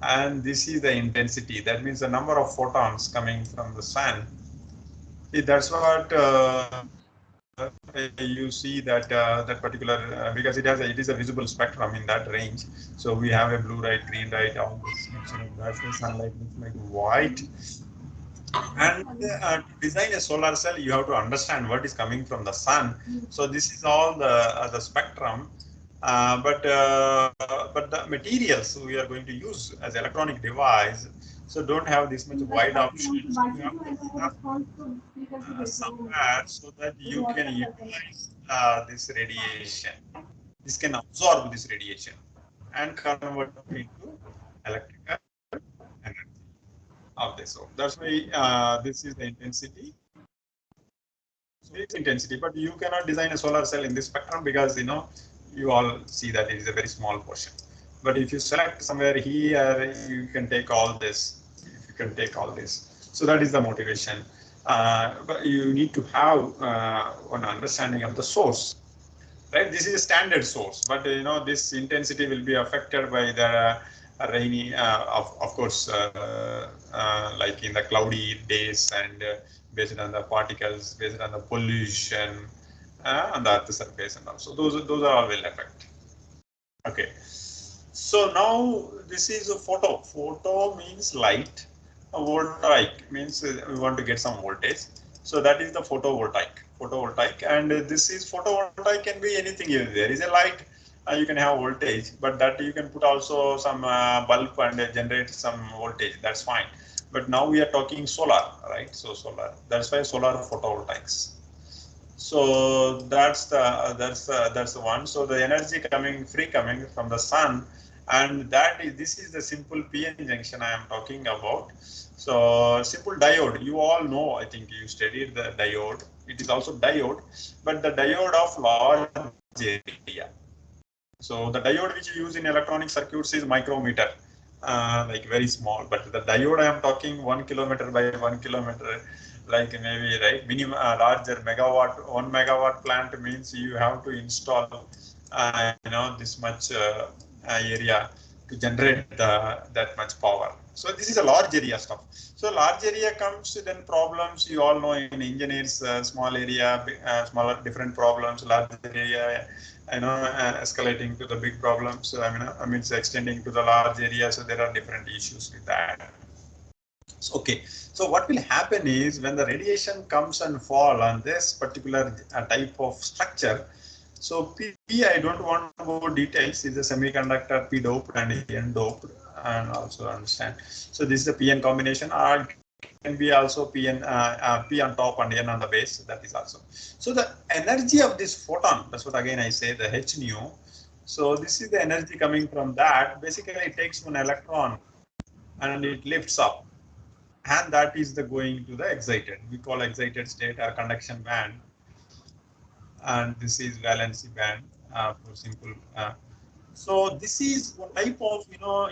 And this is the intensity. That means the number of photons coming from the sun. See, that's what you see that that particular, because it is a visible spectrum in that range. So we have a blue light, green light, all this mixture of that. The sunlight looks like white. And to design a solar cell, you have to understand what is coming from the sun. So this is all the spectrum. But the materials we are going to use as electronic device, so don't have this much wide options. You have to have somewhere so that you can utilize this radiation. This can absorb this radiation and convert it into electrical energy of this. So that's why this is the intensity. So it's intensity, but you cannot design a solar cell in this spectrum because you all see that it is a very small portion. But if you select somewhere here, you can take all this. If you can take all this, so that is the motivation. But you need to have an understanding of the source, right? This is a standard source, but this intensity will be affected by the rainy, of course, like in the cloudy days, and based on the particles, based on the pollution on the earth surface, and also those are all will affect. Okay, so now this is a photo. Photo means light. A voltaic means we want to get some voltage. So that is the photovoltaic, and this is photovoltaic can be anything. If there is a light, you can have voltage, but that you can put also some bulb and generate some voltage. That's fine. But now we are talking solar, right? So solar. That's why solar photovoltaics. So that's the one. So the energy coming from the sun, and this is the simple PN junction I am talking about. So simple diode, you all know, I think you studied the diode. It is also diode, but the diode of large area. So the diode which you use in electronic circuits is micrometer. like very small. But the diode I am talking 1 kilometer by 1 kilometer, like maybe right minimum larger megawatt, 1 megawatt plant means you have to install this much area to generate that much power. So this is a large area stuff. So large area comes then problems you all know in engineers, small area, smaller different problems, large area, escalating to the big problems. So, I mean, it's extending to the large area. So there are different issues with that. So, okay. So what will happen is when the radiation comes and fall on this particular type of structure. So P, I don't want to go details, is a semiconductor P doped and N doped, and also understand. So this is the PN combination, or can be also PN, P on top and N on the base, that is also. So the energy of this photon, that's what again I say, the H nu. So this is the energy coming from that. Basically it takes one electron and it lifts up. And that is the going to the excited. We call excited state or conduction band. And this is valency band for simple. So this is one type of,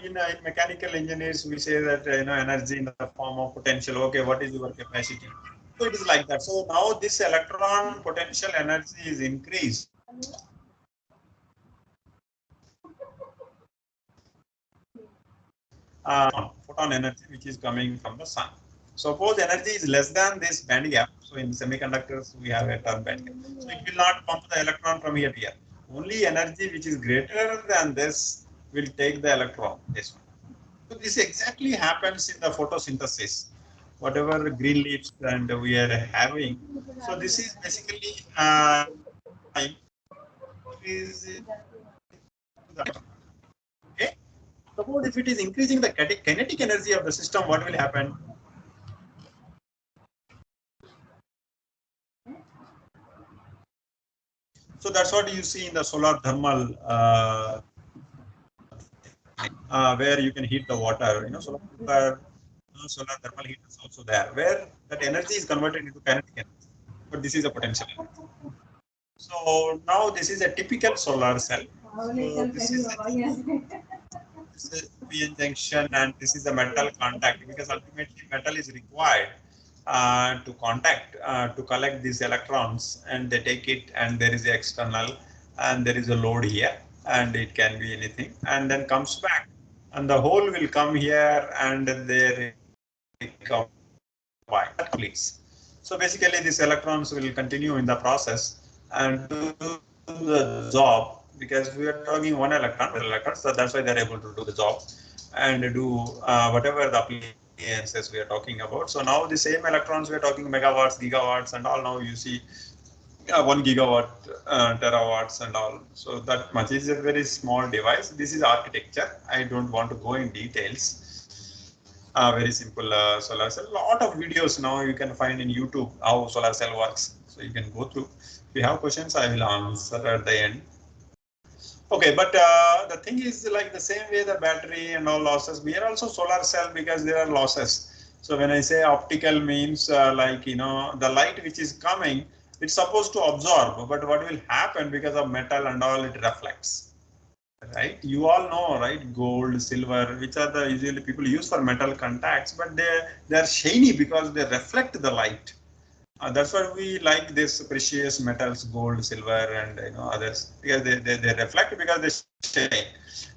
in mechanical engineers, we say that, energy in the form of potential. Okay, what is your capacity? So it is like that. So now this electron potential energy is increased. Photon energy, which is coming from the sun. Suppose energy is less than this band gap. So in semiconductors, we have a term band gap. So it will not pump the electron from here to here. Only energy which is greater than this will take the electron. This one. So this exactly happens in the photosynthesis. Whatever green leaves and we are having. So this is basically okay. Suppose if it is increasing the kinetic energy of the system, what will happen? So that's what you see in the solar thermal, where you can heat the water. Solar thermal heat is also there, where that energy is converted into kinetic energy. But this is a potential energy. So now this is a typical solar cell. So this is a PN junction, and this is a metal contact, because ultimately metal is required to contact, to collect these electrons, and they take it, and there is the external, and there is a load here, and it can be anything, and then comes back, and the hole will come here, and they recover. Please. So basically, these electrons will continue in the process and do the job, because we are talking one electron, so that's why they're able to do the job and do whatever the appliances we are talking about. So now the same electrons we are talking megawatts, gigawatts, and all. Now you see 1 gigawatt, terawatts, and all. So that much is a very small device. This is architecture. I don't want to go in details. Very simple solar cell. A lot of videos now you can find in YouTube how solar cell works. So you can go through. If you have questions, I will answer at the end. Okay, but the thing is, like the same way the battery and all losses, we are also solar cell because there are losses. So when I say optical means the light which is coming, it's supposed to absorb, but what will happen because of metal and all, it reflects. Right, you all know, right? Gold, silver, which are the usually people use for metal contacts, but they're shiny because they reflect the light. That's why we like this precious metals, gold, silver, and others, because they reflect because they shine.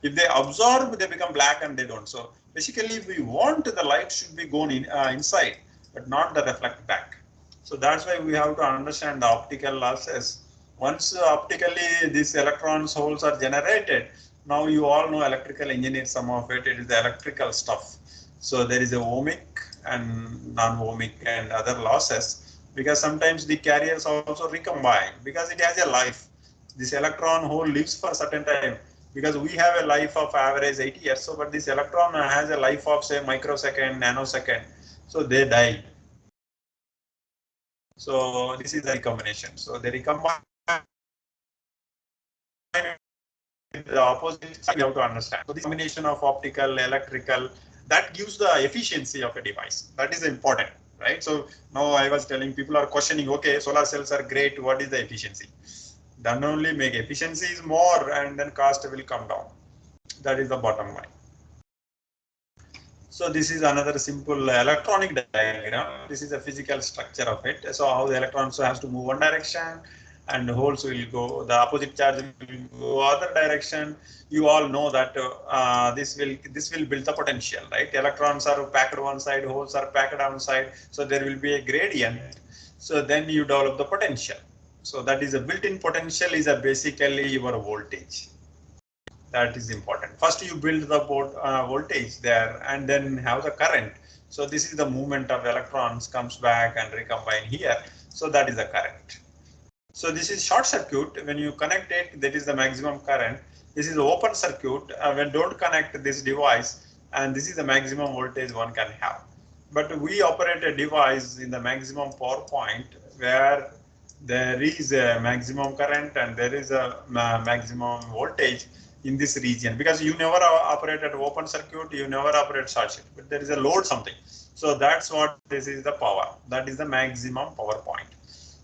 If they absorb, they become black and they don't. So basically, we want the light should be gone inside, but not the reflect back. So that's why we have to understand the optical losses. Once optically these electrons holes are generated, now you all know electrical engineering, some of it is the electrical stuff. So there is a ohmic and non-ohmic and other losses, because sometimes the carriers also recombine because it has a life. This electron hole lives for a certain time, because we have a life of average 80 years. So, but this electron has a life of say microsecond, nanosecond. So they die. So this is the recombination. So they recombine. The opposite side, you have to understand. So this combination of optical, electrical, that gives the efficiency of a device. That is important, right? So now I was telling people are questioning, okay, solar cells are great. What is the efficiency? Then only make efficiency is more, and then cost will come down. That is the bottom line. So this is another simple electronic diagram. This is a physical structure of it. So how the electrons has to move one direction, and the holes will go, the opposite charge will go other direction. You all know that this will build the potential, right? Electrons are packed one side, holes are packed on side, so there will be a gradient. So then you develop the potential. So that is a built-in potential is a basically your voltage. That is important. First you build the voltage there and then have the current. So this is the movement of electrons comes back and recombine here. So that is the current. So this is short circuit. When you connect it, that is the maximum current. This is open circuit. When don't connect this device, and this is the maximum voltage one can have. But we operate a device in the maximum power point where there is a maximum current and there is a maximum voltage in this region, because you never operate at open circuit, you never operate short circuit, but there is a load something. So that's what this is the power. That is the maximum power point.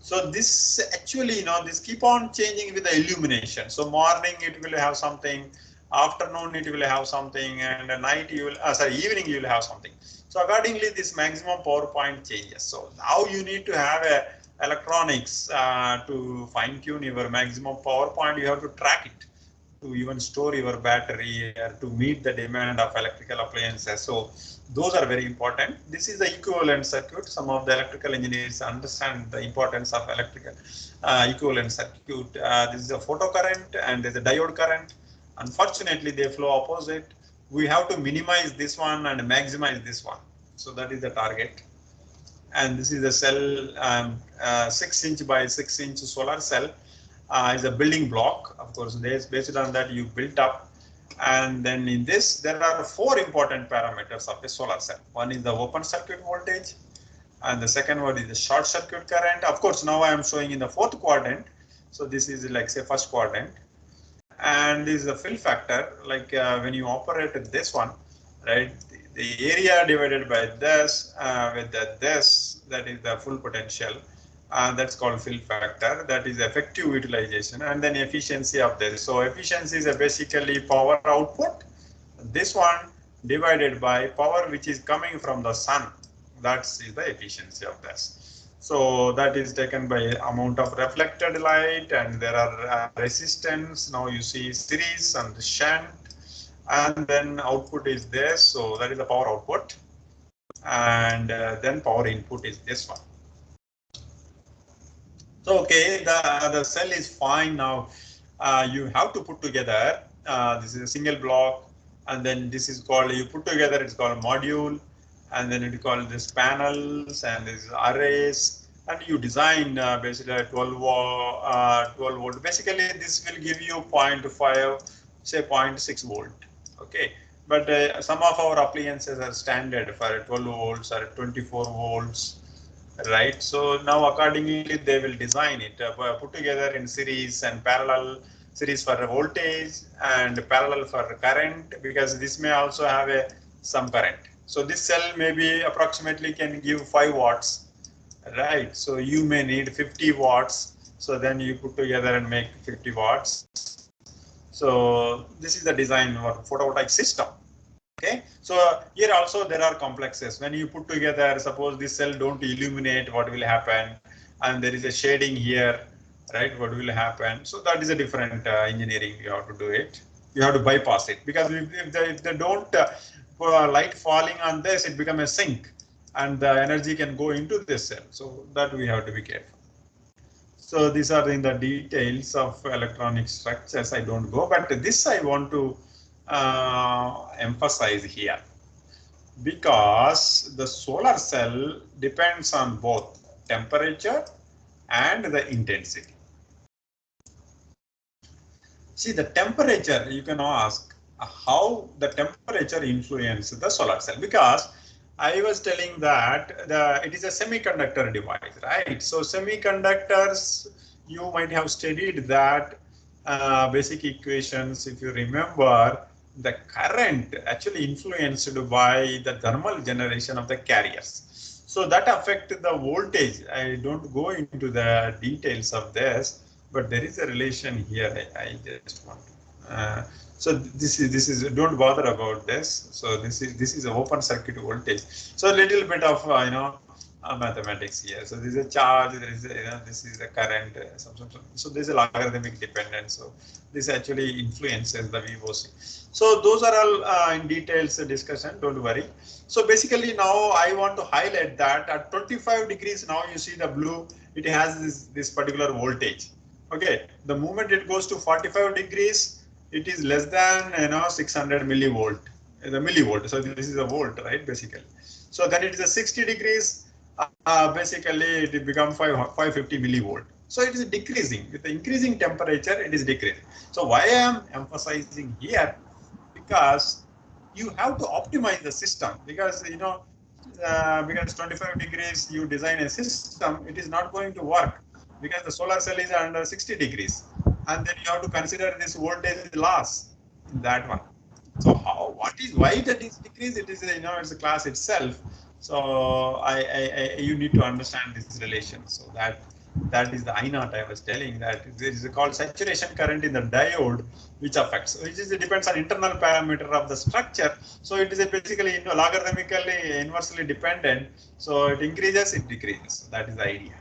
So this actually, this keep on changing with the illumination. So morning it will have something, afternoon it will have something, and at night you will, evening you will have something. So accordingly, this maximum power point changes. So now you need to have a electronics to fine tune your maximum power point. You have to track it to even store your battery to meet the demand of electrical appliances. So those are very important. This is the equivalent circuit. Some of the electrical engineers understand the importance of electrical equivalent circuit. This is a photocurrent and there's a diode current. Unfortunately, they flow opposite. We have to minimize this one and maximize this one. So that is the target. And this is the cell, 6" by 6" solar cell. Is a building block. Of course, based on that you built up. And then in this, there are 4 important parameters of a solar cell. One is the open circuit voltage, and the second one is the short circuit current. Of course, now I am showing in the 4th quadrant. So this is like say first quadrant. And this is the fill factor, like when you operate this one, right? The area divided by this with this, that is the full potential. That's called fill factor. That is effective utilization, and then efficiency of this. So efficiency is basically power output. This one divided by power which is coming from the sun. That is the efficiency of this. So that is taken by amount of reflected light, and there are resistance. Now you see series and shunt, and then output is this. So that is the power output, and then power input is this one. So okay, the cell is fine now. You have to put together. This is a single block, and then this is called, you put together, it's called module, and then it called this panels and this arrays, and you design basically a 12 volt. Basically, this will give you 0.5, say 0.6 volt. Okay, but some of our appliances are standard for 12 volts or 24 volts. Right, so now accordingly they will design it, put together in series and parallel, series for voltage and parallel for current, because this may also have some current. So this cell maybe approximately can give 5 watts, right? So you may need 50 watts. So then you put together and make 50 watts. So this is the design for photovoltaic system. Okay, so here also there are complexes. When you put together, suppose this cell don't illuminate, what will happen? And there is a shading here, right? What will happen? So that is a different engineering. You have to do it. You have to bypass it, because if they don't light falling on this, it becomes a sink, and the energy can go into this cell. So that we have to be careful. So these are in the details of electronic structures. I don't go, but this I want to emphasize here, because the solar cell depends on both temperature and the intensity. See, the temperature, you can ask how the temperature influences the solar cell, because I was telling that it is a semiconductor device, right? So semiconductors, you might have studied that basic equations. If you remember, the current actually influenced by the thermal generation of the carriers. So that affects the voltage. I don't go into the details of this, but there is a relation here. I just want to So this is don't bother about this. So this is an open circuit voltage. So a little bit of mathematics here. So this is a charge. There is this is the current. So there is a logarithmic dependence. So this actually influences the VOC. So those are all in details discussion. Don't worry. So basically now I want to highlight that at 25 degrees now you see the blue. It has this particular voltage. Okay. The moment it goes to 45 degrees. It is less than 600 millivolt, the millivolt. So this is a volt, right? Basically. So then it is a 60 degrees. Basically, it becomes 550 millivolt. So it is decreasing with the increasing temperature. It is decreasing. So why I am emphasizing here? Because you have to optimize the system because because 25 degrees you design a system, it is not going to work because the solar cell is under 60 degrees. And then you have to consider this voltage loss in that one. So why that is decreased? It is it's a class itself. So you need to understand this relation. So that is the I naught I was telling that there is called saturation current in the diode, which affects, which is it depends on internal parameter of the structure. So it is basically logarithmically inversely dependent. So it increases, it decreases. That is the idea.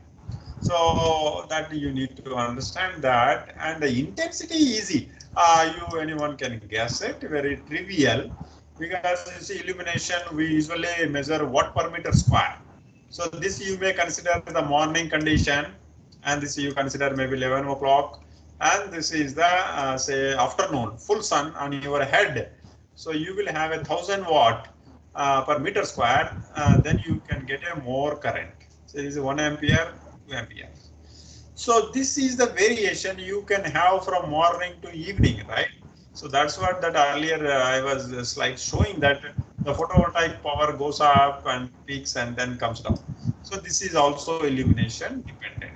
So that you need to understand that, and the intensity easy. Anyone can guess it, very trivial, because you see illumination we usually measure watt per meter square. So this you may consider the morning condition, and this you consider maybe 11 o'clock, and this is the say afternoon, full sun on your head. So you will have 1,000 watt per meter square, then you can get a more current. So this is 1 ampere. Ampere. So this is the variation you can have from morning to evening, right? So that's what that earlier I was slide showing that the photovoltaic power goes up and peaks and then comes down. So this is also illumination dependent.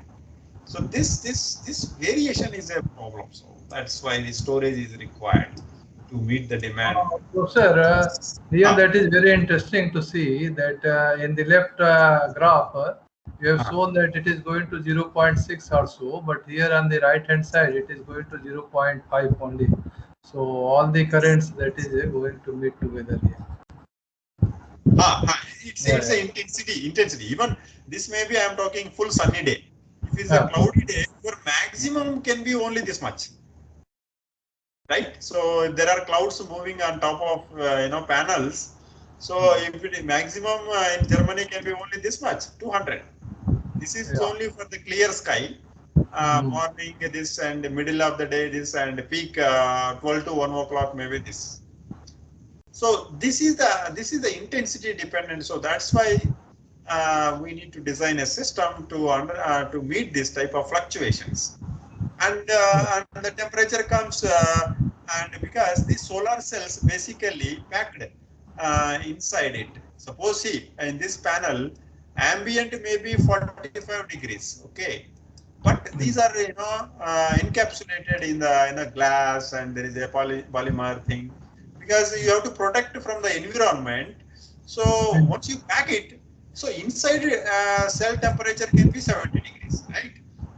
So this variation is a problem. So that's why the storage is required to meet the demand. So sir, here that is very interesting to see that in the left graph, you have shown that it is going to 0.6 or so, but here on the right hand side, it is going to 0.5 only. So all the currents that is going to meet together here. It's an intensity. Even this maybe I am talking full sunny day. If it's a cloudy day, your maximum can be only this much. Right, so there are clouds moving on top of panels. So if it is maximum in Germany can be only this much, 200. This is only for the clear sky. Morning this and middle of the day this and peak 12 to 1 o'clock maybe this. So this is the intensity dependent. So that's why we need to design a system to meet this type of fluctuations. And the temperature comes and because the solar cells basically packed inside it. Suppose see in this panel ambient may be 45 degrees, okay, but these are encapsulated in the glass, and there is a polymer thing because you have to protect from the environment. So once you pack it, so inside cell temperature can be 70 degrees, right?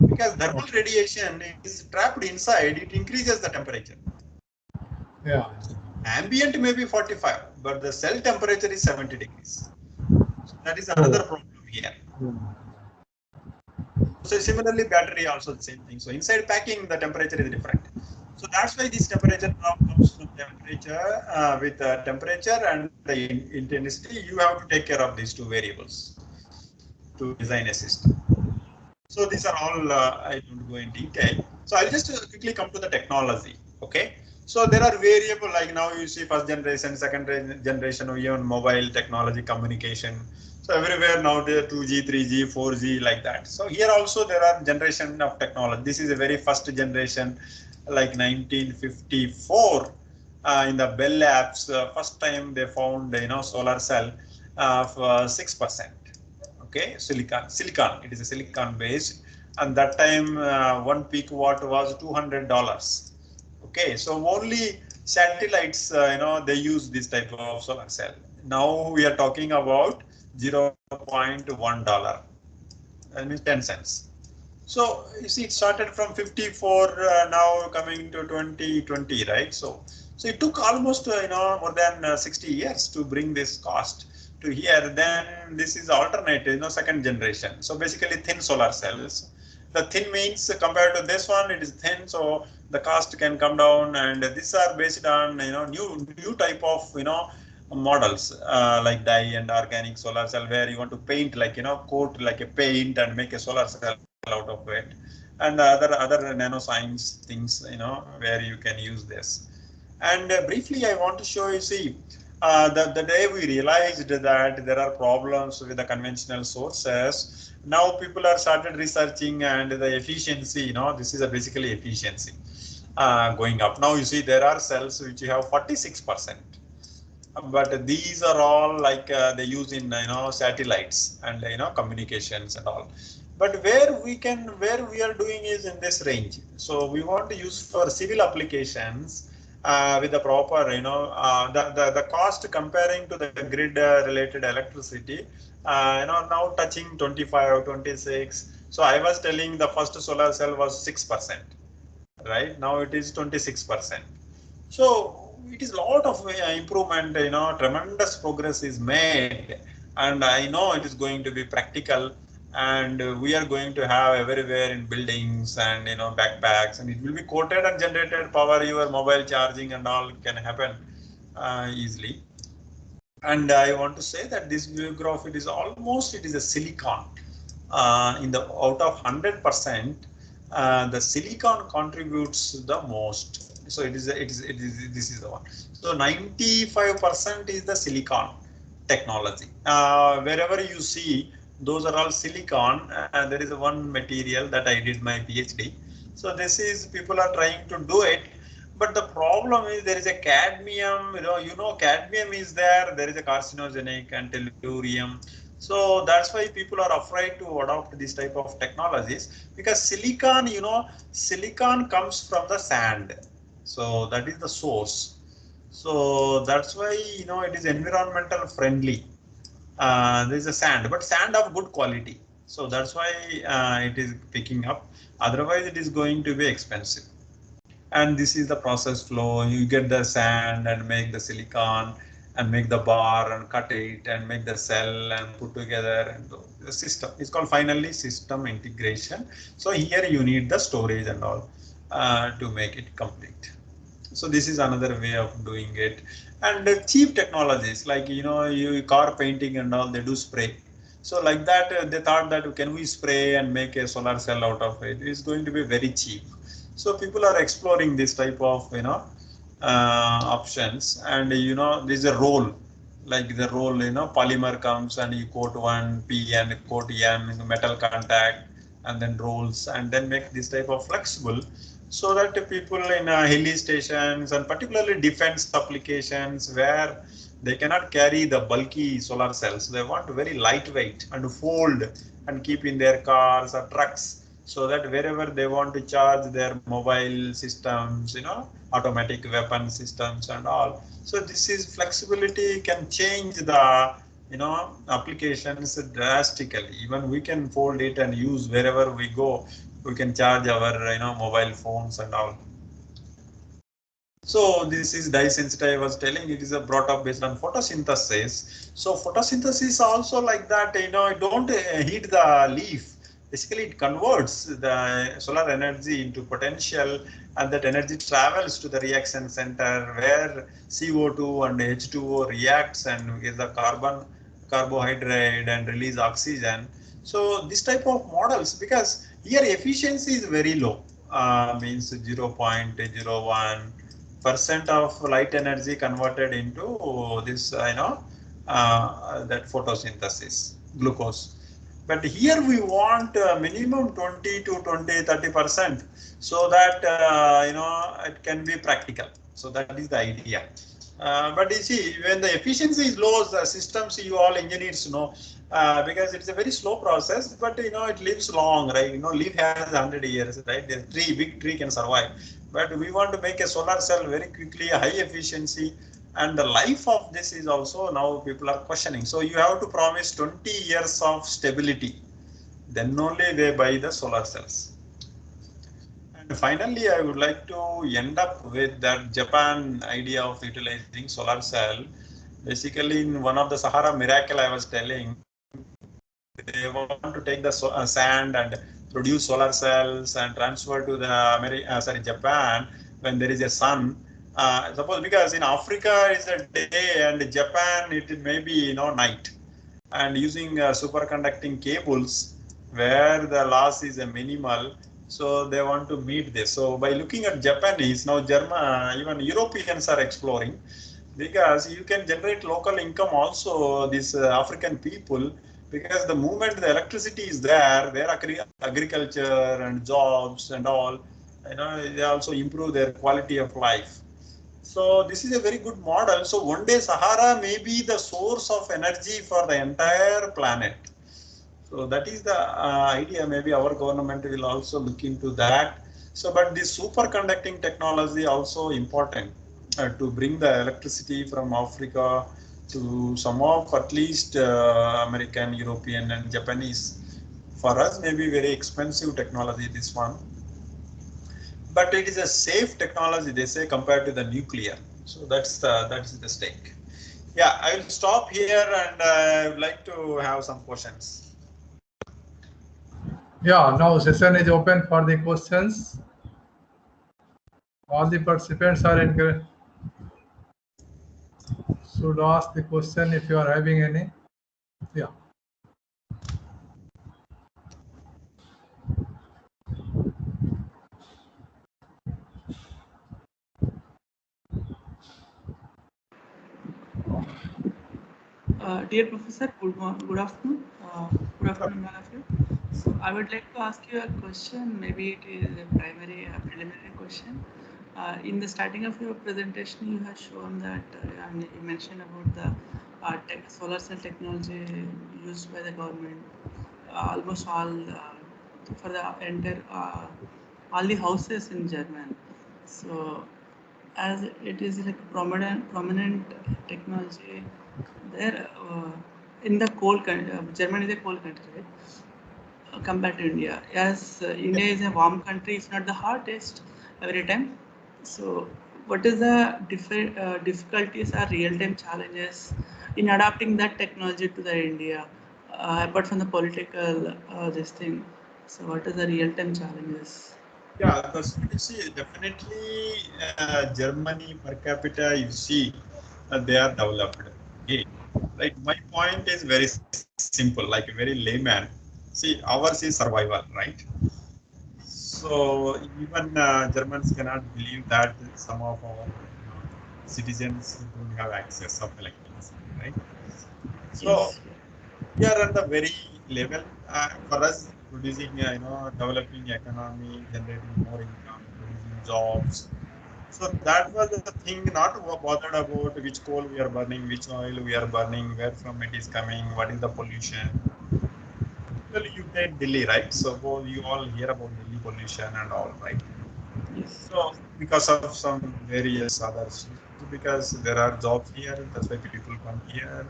Because thermal radiation is trapped inside, it increases the temperature. Yeah. Ambient may be 45, but the cell temperature is 70 degrees. So that is another problem here. So similarly, battery also the same thing. So inside packing, the temperature is different. So that's why this temperature comes from temperature with the temperature and the intensity. You have to take care of these two variables to design a system. So these are all, I don't go in detail. So I'll just quickly come to the technology. Okay. So there are variable like now you see first generation, second generation, or even mobile technology communication. So everywhere now there are 2G, 3G, 4G like that. So here also there are generation of technology. This is a very first generation, like 1954 in the Bell Labs. First time they found solar cell of 6%. Okay, silicon. It is a silicon based, and that time 1 peak watt was $200. Okay, so only satellites, they use this type of solar cell. Now we are talking about $0.1. That means 10 cents. So you see, it started from 54, now coming to 2020, right? So it took almost more than 60 years to bring this cost to here. Then this is alternative, second generation. So basically thin solar cells. The thin means compared to this one, it is thin, so the cost can come down. And these are based on new type of models like dye and organic solar cell, where you want to paint like coat like a paint and make a solar cell out of it, and other nanoscience things where you can use this. And briefly I want to show you, see, the day we realized that there are problems with the conventional sources, now people are started researching, and the efficiency, this is basically efficiency going up. Now you see there are cells which have 46%. But these are all like they use in satellites and communications and all. But where we are doing is in this range. So we want to use for civil applications with the proper the cost comparing to the grid related electricity now touching 25 26. So I was telling the first solar cell was 6%, right? Now it is 26%. So it is a lot of improvement, tremendous progress is made, and I know it is going to be practical, and we are going to have everywhere in buildings and backpacks, and it will be quoted and generated power. Your mobile charging and all can happen easily. And I want to say that this graph, it is a silicon. In the out of 100%, the silicon contributes the most. So this is the one. So 95% is the silicon technology. Wherever you see, those are all silicon. There is one material that I did my PhD. So this is, people are trying to do it, but the problem is there is a cadmium. Cadmium is there. There is a carcinogenic and tellurium. So that's why people are afraid to adopt this type of technologies, because silicon, silicon comes from the sand. So that is the source. So that's why, it is environmental friendly. There is a sand, but sand of good quality. So that's why it is picking up. Otherwise, it is going to be expensive. And this is the process flow. You get the sand and make the silicon and make the bar and cut it and make the cell and put together, and the system is called finally system integration. So here you need the storage and all to make it complete. So this is another way of doing it. And cheap technologies like you car painting and all, they do spray. So like that they thought that can we spray and make a solar cell out of it? It's going to be very cheap. So people are exploring this type of options, and there's a roll, like the roll, polymer comes and you coat one P and coat N metal contact, and then rolls, and then make this type of flexible, so that people in hilly stations and particularly defense applications where they cannot carry the bulky solar cells, they want very lightweight and fold and keep in their cars or trucks, so that wherever they want to charge their mobile systems, automatic weapon systems and all. So this is flexibility can change the applications drastically. Even we can fold it and use wherever we go. We can charge our mobile phones and all. So this is dye sensitive. I was telling it is brought up based on photosynthesis. So photosynthesis also like that, don't heat the leaf. Basically, it converts the solar energy into potential, and that energy travels to the reaction center where CO2 and H2O reacts and get the carbohydrate and release oxygen. So this type of models, because here efficiency is very low, means 0.01% of light energy converted into this, that photosynthesis, glucose. But here we want minimum 20 to 30%, so that it can be practical. So that is the idea. But you see, when the efficiency is low, the systems you all engineers know, because it's a very slow process, but it lives long, right? Leaf has 100 years, right? The big tree can survive. But we want to make a solar cell very quickly, high efficiency, and the life of this is also now people are questioning. So you have to promise 20 years of stability. then only they buy the solar cells. And finally, I would like to end up with that Japan idea of utilizing solar cell. Basically, in one of the Sahara miracle I was telling, they want to take the sand and produce solar cells and transfer to the Japan when there is a sun. Suppose because in Africa is a day and Japan it may be night, and using superconducting cables where the loss is a minimal. So they want to meet this. So by looking at Japanese, now German, even Europeans are exploring, because you can generate local income also, these African people, because the moment the electricity is there, their agriculture and jobs and all, they also improve their quality of life. So this is a very good model. So one day Sahara may be the source of energy for the entire planet. So that is the idea. Maybe our government will also look into that. So, but this superconducting technology also important to bring the electricity from Africa to some of at least American, European, and Japanese. For us, maybe very expensive technology, this one. But it is a safe technology, they say, compared to the nuclear. So that's the stake. Yeah, I will stop here, and I would like to have some questions. Yeah, now session is open for the questions. All the participants are encouraged should ask the question if you are having any. Yeah. Dear Professor, good afternoon. Good afternoon, all of you. So I would like to ask you a question. Maybe it is a preliminary question. In the starting of your presentation, you have shown that and you mentioned about the solar cell technology used by the government, almost all for the entire all the houses in Germany. So as it is like prominent technology there in the Germany is a cold country, right? Compared to India. Yes, India is a warm country. It's not the hottest every time. So, what is the difficulties or real-time challenges in adapting that technology to the India, apart from the political this thing? So, what is the real-time challenges? Yeah, you see, definitely Germany per capita, you see, they are developed. Okay. Right. My point is very simple, like a very layman. See, ours is survival, right? So even Germans cannot believe that some of our citizens don't have access of electricity, right? So Yes. we are at the very level for us producing, developing economy, generating more income, producing jobs. So that was the thing, not bothered about which coal we are burning, which oil we are burning, where from it is coming, what is the pollution. Well, you take Delhi, right? So you all hear about Delhi pollution and all, right? Yes. So because of some various others, because there are jobs here, that's why people come here.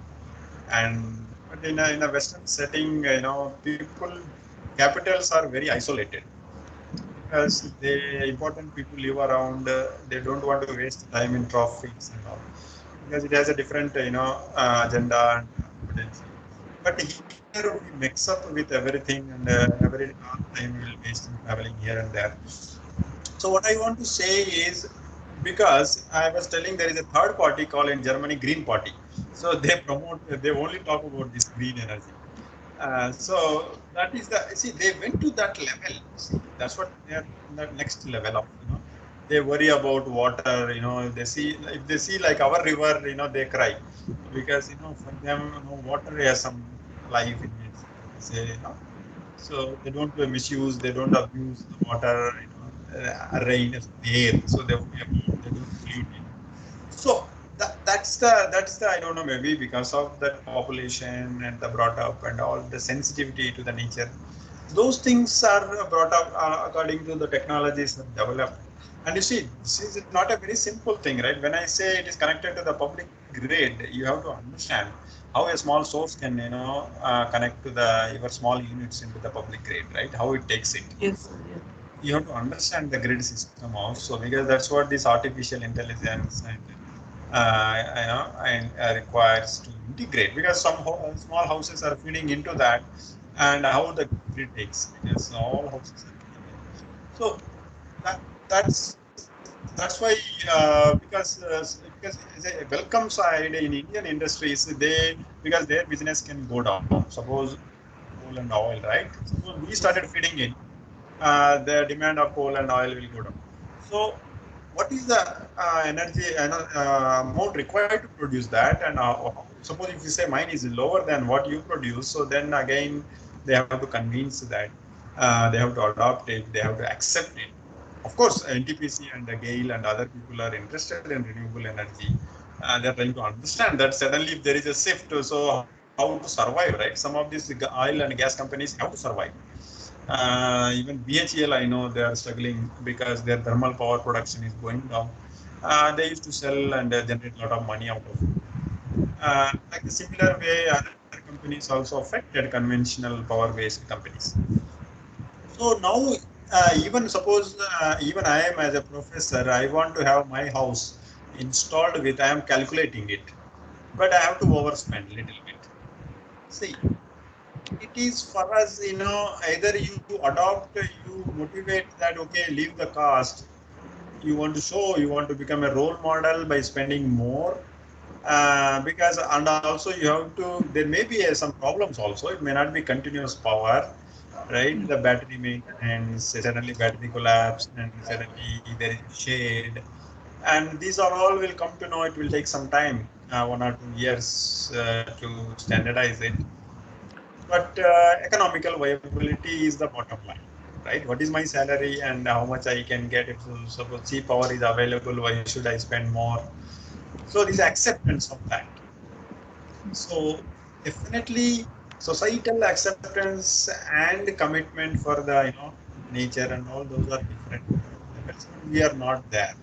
And but in a Western setting, people, capitals are very isolated, because the important people live around. They don't want to waste time in traffic and all, because it has a different, agenda and potential. But here we mix up with everything, and every time we will waste in traveling here and there. So what I want to say is, because I was telling, there is a third party called in Germany Green Party. So they only talk about this green energy. So that is they went to that level. See, that's what they are in the next level of, they worry about water, if they see like our river, they cry, because, for them, water has some life in it. Say, so they don't misuse, they don't abuse the water, rain, air. So they worry about, they don't pollute it. So that's the I don't know, maybe because of the population and the brought up and all the sensitivity to the nature, those things are brought up according to the technologies that developed. And you see, this is not a very simple thing, right? When I say it is connected to the public grid, you have to understand how a small source can connect to your small units into the public grid, right? How it takes it. Yes, sir. Yeah. You have to understand the grid system also, because that's what this artificial intelligence and requires to integrate, because some small houses are feeding into that, and how the grid takes, because all houses are feeding in. So that's why because it's a welcome side in Indian industries, because their business can go down. Suppose coal and oil, right? Suppose we started feeding in, the demand of coal and oil will go down. So what is the energy amount required to produce that? And suppose if you say mine is lower than what you produce, so then again they have to convince that, they have to adopt it, they have to accept it. Of course, NTPC and the GAIL and other people are interested in renewable energy. They're trying to understand that suddenly if there is a shift, so how to survive, right? Some of these oil and gas companies have to survive. Even BHEL, I know they are struggling because their thermal power production is going down. They used to sell and generate a lot of money out of it. Like the similar way, other companies also affected conventional power-based companies. So now, even suppose, even I am as a professor, I want to have my house installed with, I am calculating it, but I have to overspend a little bit. See, it is for us, either you adopt, you motivate that, okay, leave the cost. You want to show, you want to become a role model by spending more. Because, and also you have to, there may be some problems also. It may not be continuous power, right? The battery maintenance, suddenly battery collapse, and suddenly there is shade. And these are all will come to know, it will take some time, 1 or 2 years to standardize it. But economical viability is the bottom line, right? What is my salary and how much I can get? If suppose cheap power is available, why should I spend more? So this acceptance of that. So definitely societal acceptance and commitment for the nature and all those are different levels. But we are not there.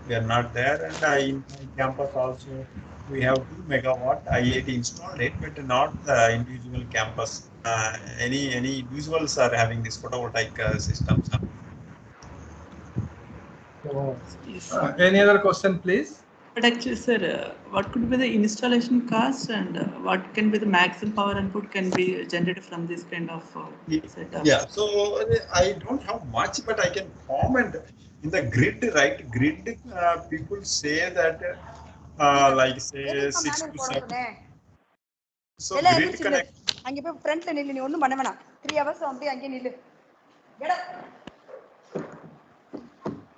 We are not there. And in my campus also, we have 2 megawatt IIT installed it, but not the individual campus. Any individuals are having this photovoltaic systems. So, Yes. any other question, please? But actually, sir, what could be the installation cost, and what can be the maximum power input can be generated from this kind of setup? Yeah, so I don't have much, but I can comment in the grid, right? Grid, people say that, like say 6 to 7. So grid connect. அங்க போய் ஃப்ரண்ட்ல நில்லு, நீ ஒண்ணும் பண்ண வேணாம். 3 hours அப்படியே அங்கே நில்லு.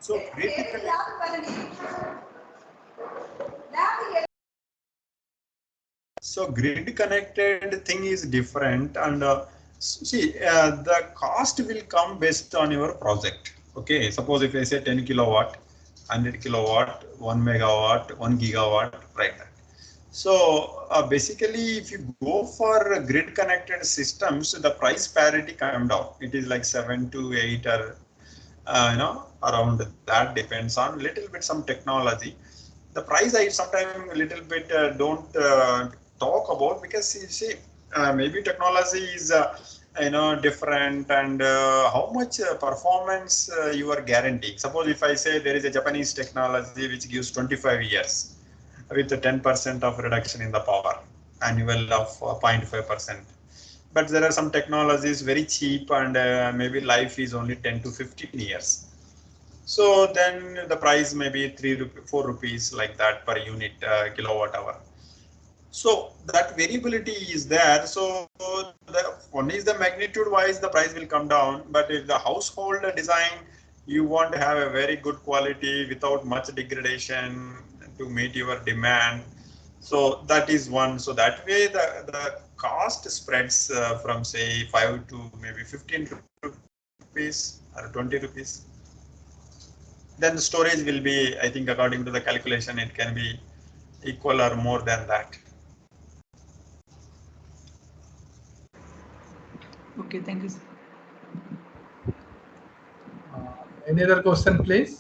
So grid connect. So grid connected thing is different, and see, the cost will come based on your project. Okay, suppose if I say 10 kilowatt, 100 kilowatt, 1 megawatt, 1 gigawatt, right? So basically, if you go for grid connected systems, the price parity come down. It is like 7 to 8, or around that, depends on little bit some technology. The price I sometimes a little bit don't talk about, because you see, maybe technology is different, and how much performance you are guaranteeing. Suppose if I say there is a Japanese technology which gives 25 years with 10% of reduction in the power annual of 0.5%. But there are some technologies very cheap, and maybe life is only 10 to 15 years. So then the price may be 4 rupees like that per unit kilowatt hour. So that variability is there. So one is the magnitude wise, the price will come down. But if the household design, you want to have a very good quality without much degradation to meet your demand. So that is one. So that way the cost spreads from say 5 to maybe 15 rupees or 20 rupees. Then the storage will be, I think, according to the calculation, it can be equal or more than that. Okay, thank you, sir. Any other question, please?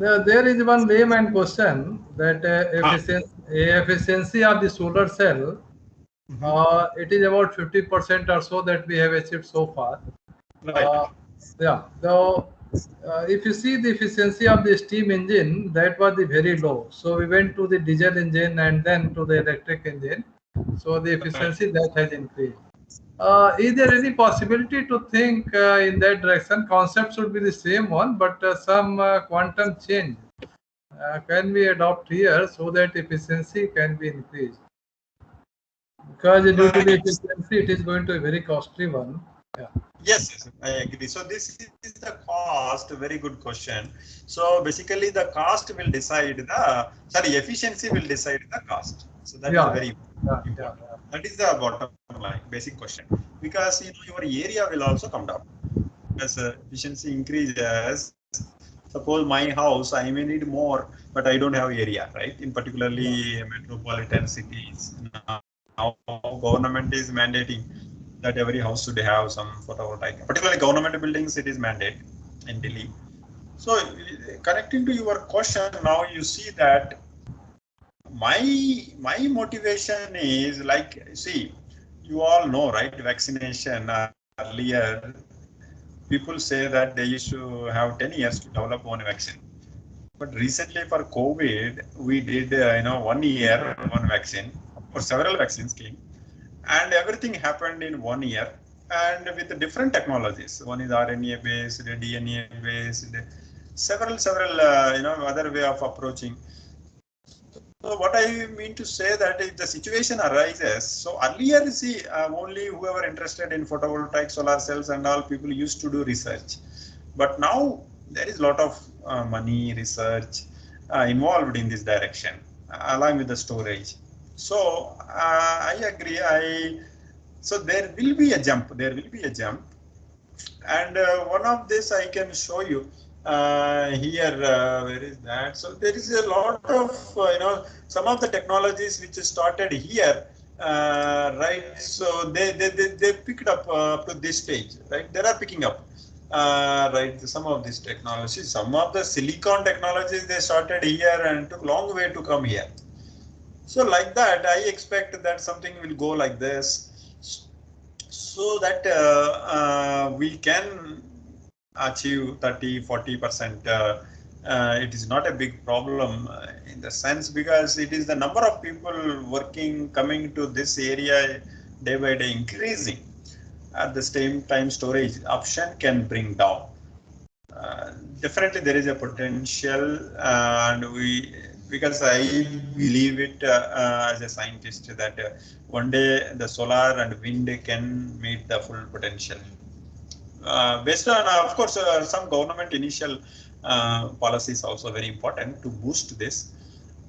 There is one layman question that efficiency of the solar cell, it is about 50% or so that we have achieved so far. Right. Yeah, so if you see the efficiency of the steam engine, that was the very low. So we went to the diesel engine and then to the electric engine. So the efficiency that has increased. Is there any possibility to think in that direction? Concept should be the same one, but some quantum change can be adopted here so that efficiency can be increased. Because due to the efficiency, it is going to be a very costly one. Yeah. Yes, I agree. So this is the cost. Very good question. So basically, the cost will decide efficiency will decide the cost. So that is very important. That is the bottom line, basic question. Because your area will also come down as efficiency increases. Suppose my house, I may need more, but I don't have area, right? In particularly metropolitan cities. Now government is mandating that every house should have some photovoltaic. Particularly government buildings, it is mandate in Delhi. So connecting to your question, now you see that my motivation is like, see, you all know, right? Vaccination earlier, people say that they used to have 10 years to develop one vaccine. But recently for COVID, we did 1 year, one vaccine, or several vaccines came, and everything happened in 1 year, and with different technologies. One is RNA based, DNA based, several other way of approaching. So what I mean to say that if the situation arises, so earlier, see, only whoever interested in photovoltaic solar cells and all, people used to do research. But now there is a lot of money, research involved in this direction, along with the storage. So I agree. So there will be a jump. There will be a jump. And one of this I can show you here. Where is that? So there is a lot of some of the technologies which started here, right? So they picked up to this stage, right? They are picking up, right? Some of these technologies, some of the silicon technologies they started here and took long way to come here. So like that, I expect that something will go like this, so that we can achieve 30-40%. It is not a big problem in the sense, because it is the number of people working, coming to this area day by day increasing. At the same time, storage option can bring down. Definitely there is a potential, and because I believe it as a scientist that one day the solar and wind can meet the full potential. Based on, of course, some government initial policies also very important to boost this.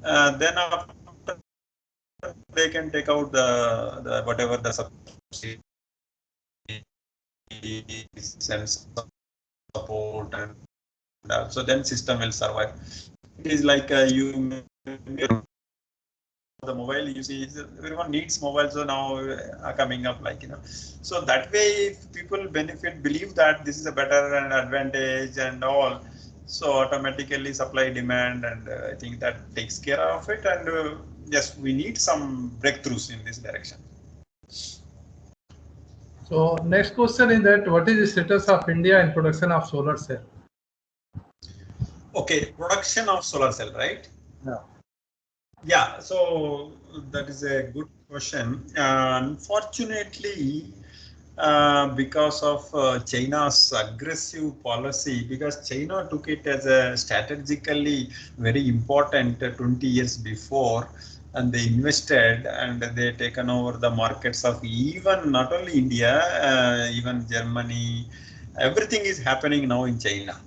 Then after they can take out the whatever the subsidies and support, and so then system will survive. It is like the mobile, you see, everyone needs mobile, so now coming up, like, so that way if people benefit, believe that this is a better and advantage and all, so automatically supply demand, and I think that takes care of it. And yes, we need some breakthroughs in this direction. So next question is that what is the status of India in production of solar cell? Okay, production of solar cell, right? Yeah. Yeah, so that is a good question. Unfortunately, because of China's aggressive policy, because China took it as a strategically very important 20 years before, and they invested and they taken over the markets of even not only India, even Germany. Everything is happening now in China.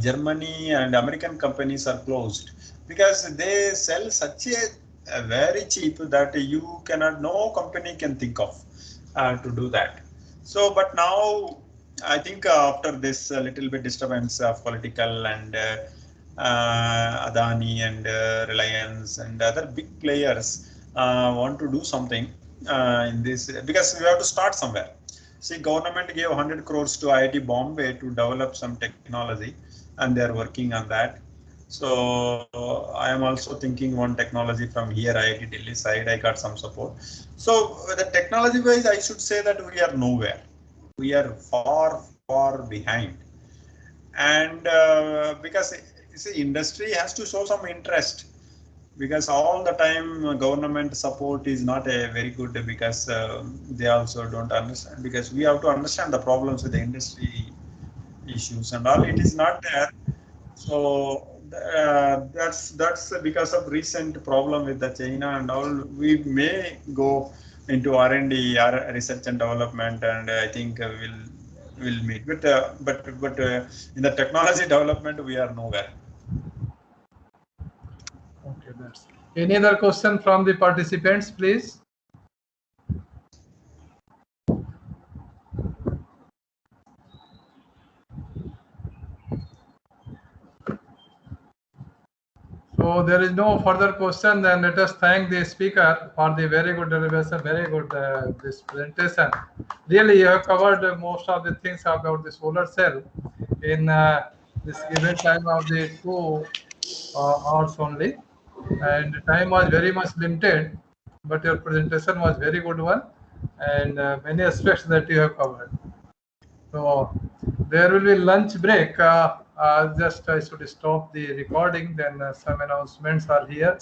Germany and American companies are closed because they sell such a very cheap that you cannot, no company can think of to do that. So, but now I think after this little bit disturbance of political and Adani and Reliance and other big players want to do something in this, because we have to start somewhere. See, government gave 100 crores to IIT Bombay to develop some technology, and they are working on that. So I am also thinking one technology from here, IIT Delhi side, I got some support. So the technology wise, I should say that we are nowhere. We are far behind. And because you see, industry has to show some interest, because all the time government support is not a very good, because they also don't understand, because we have to understand the problems with the industry issues and all. It is not there. So that's because of recent problem with the China and all. We may go into R&D, research and development, and I think we'll meet. But in the technology development, we are nowhere. Okay, that's. Any other question from the participants, please? So there is no further question. Then let us thank the speaker for the very good derivation, very good this presentation. Really, you have covered most of the things about the solar cell in this given time of the 2 hours only, and the time was very much limited. But your presentation was very good one, and many aspects that you have covered. So there will be lunch break. Just I should stop the recording. Then some announcements are here.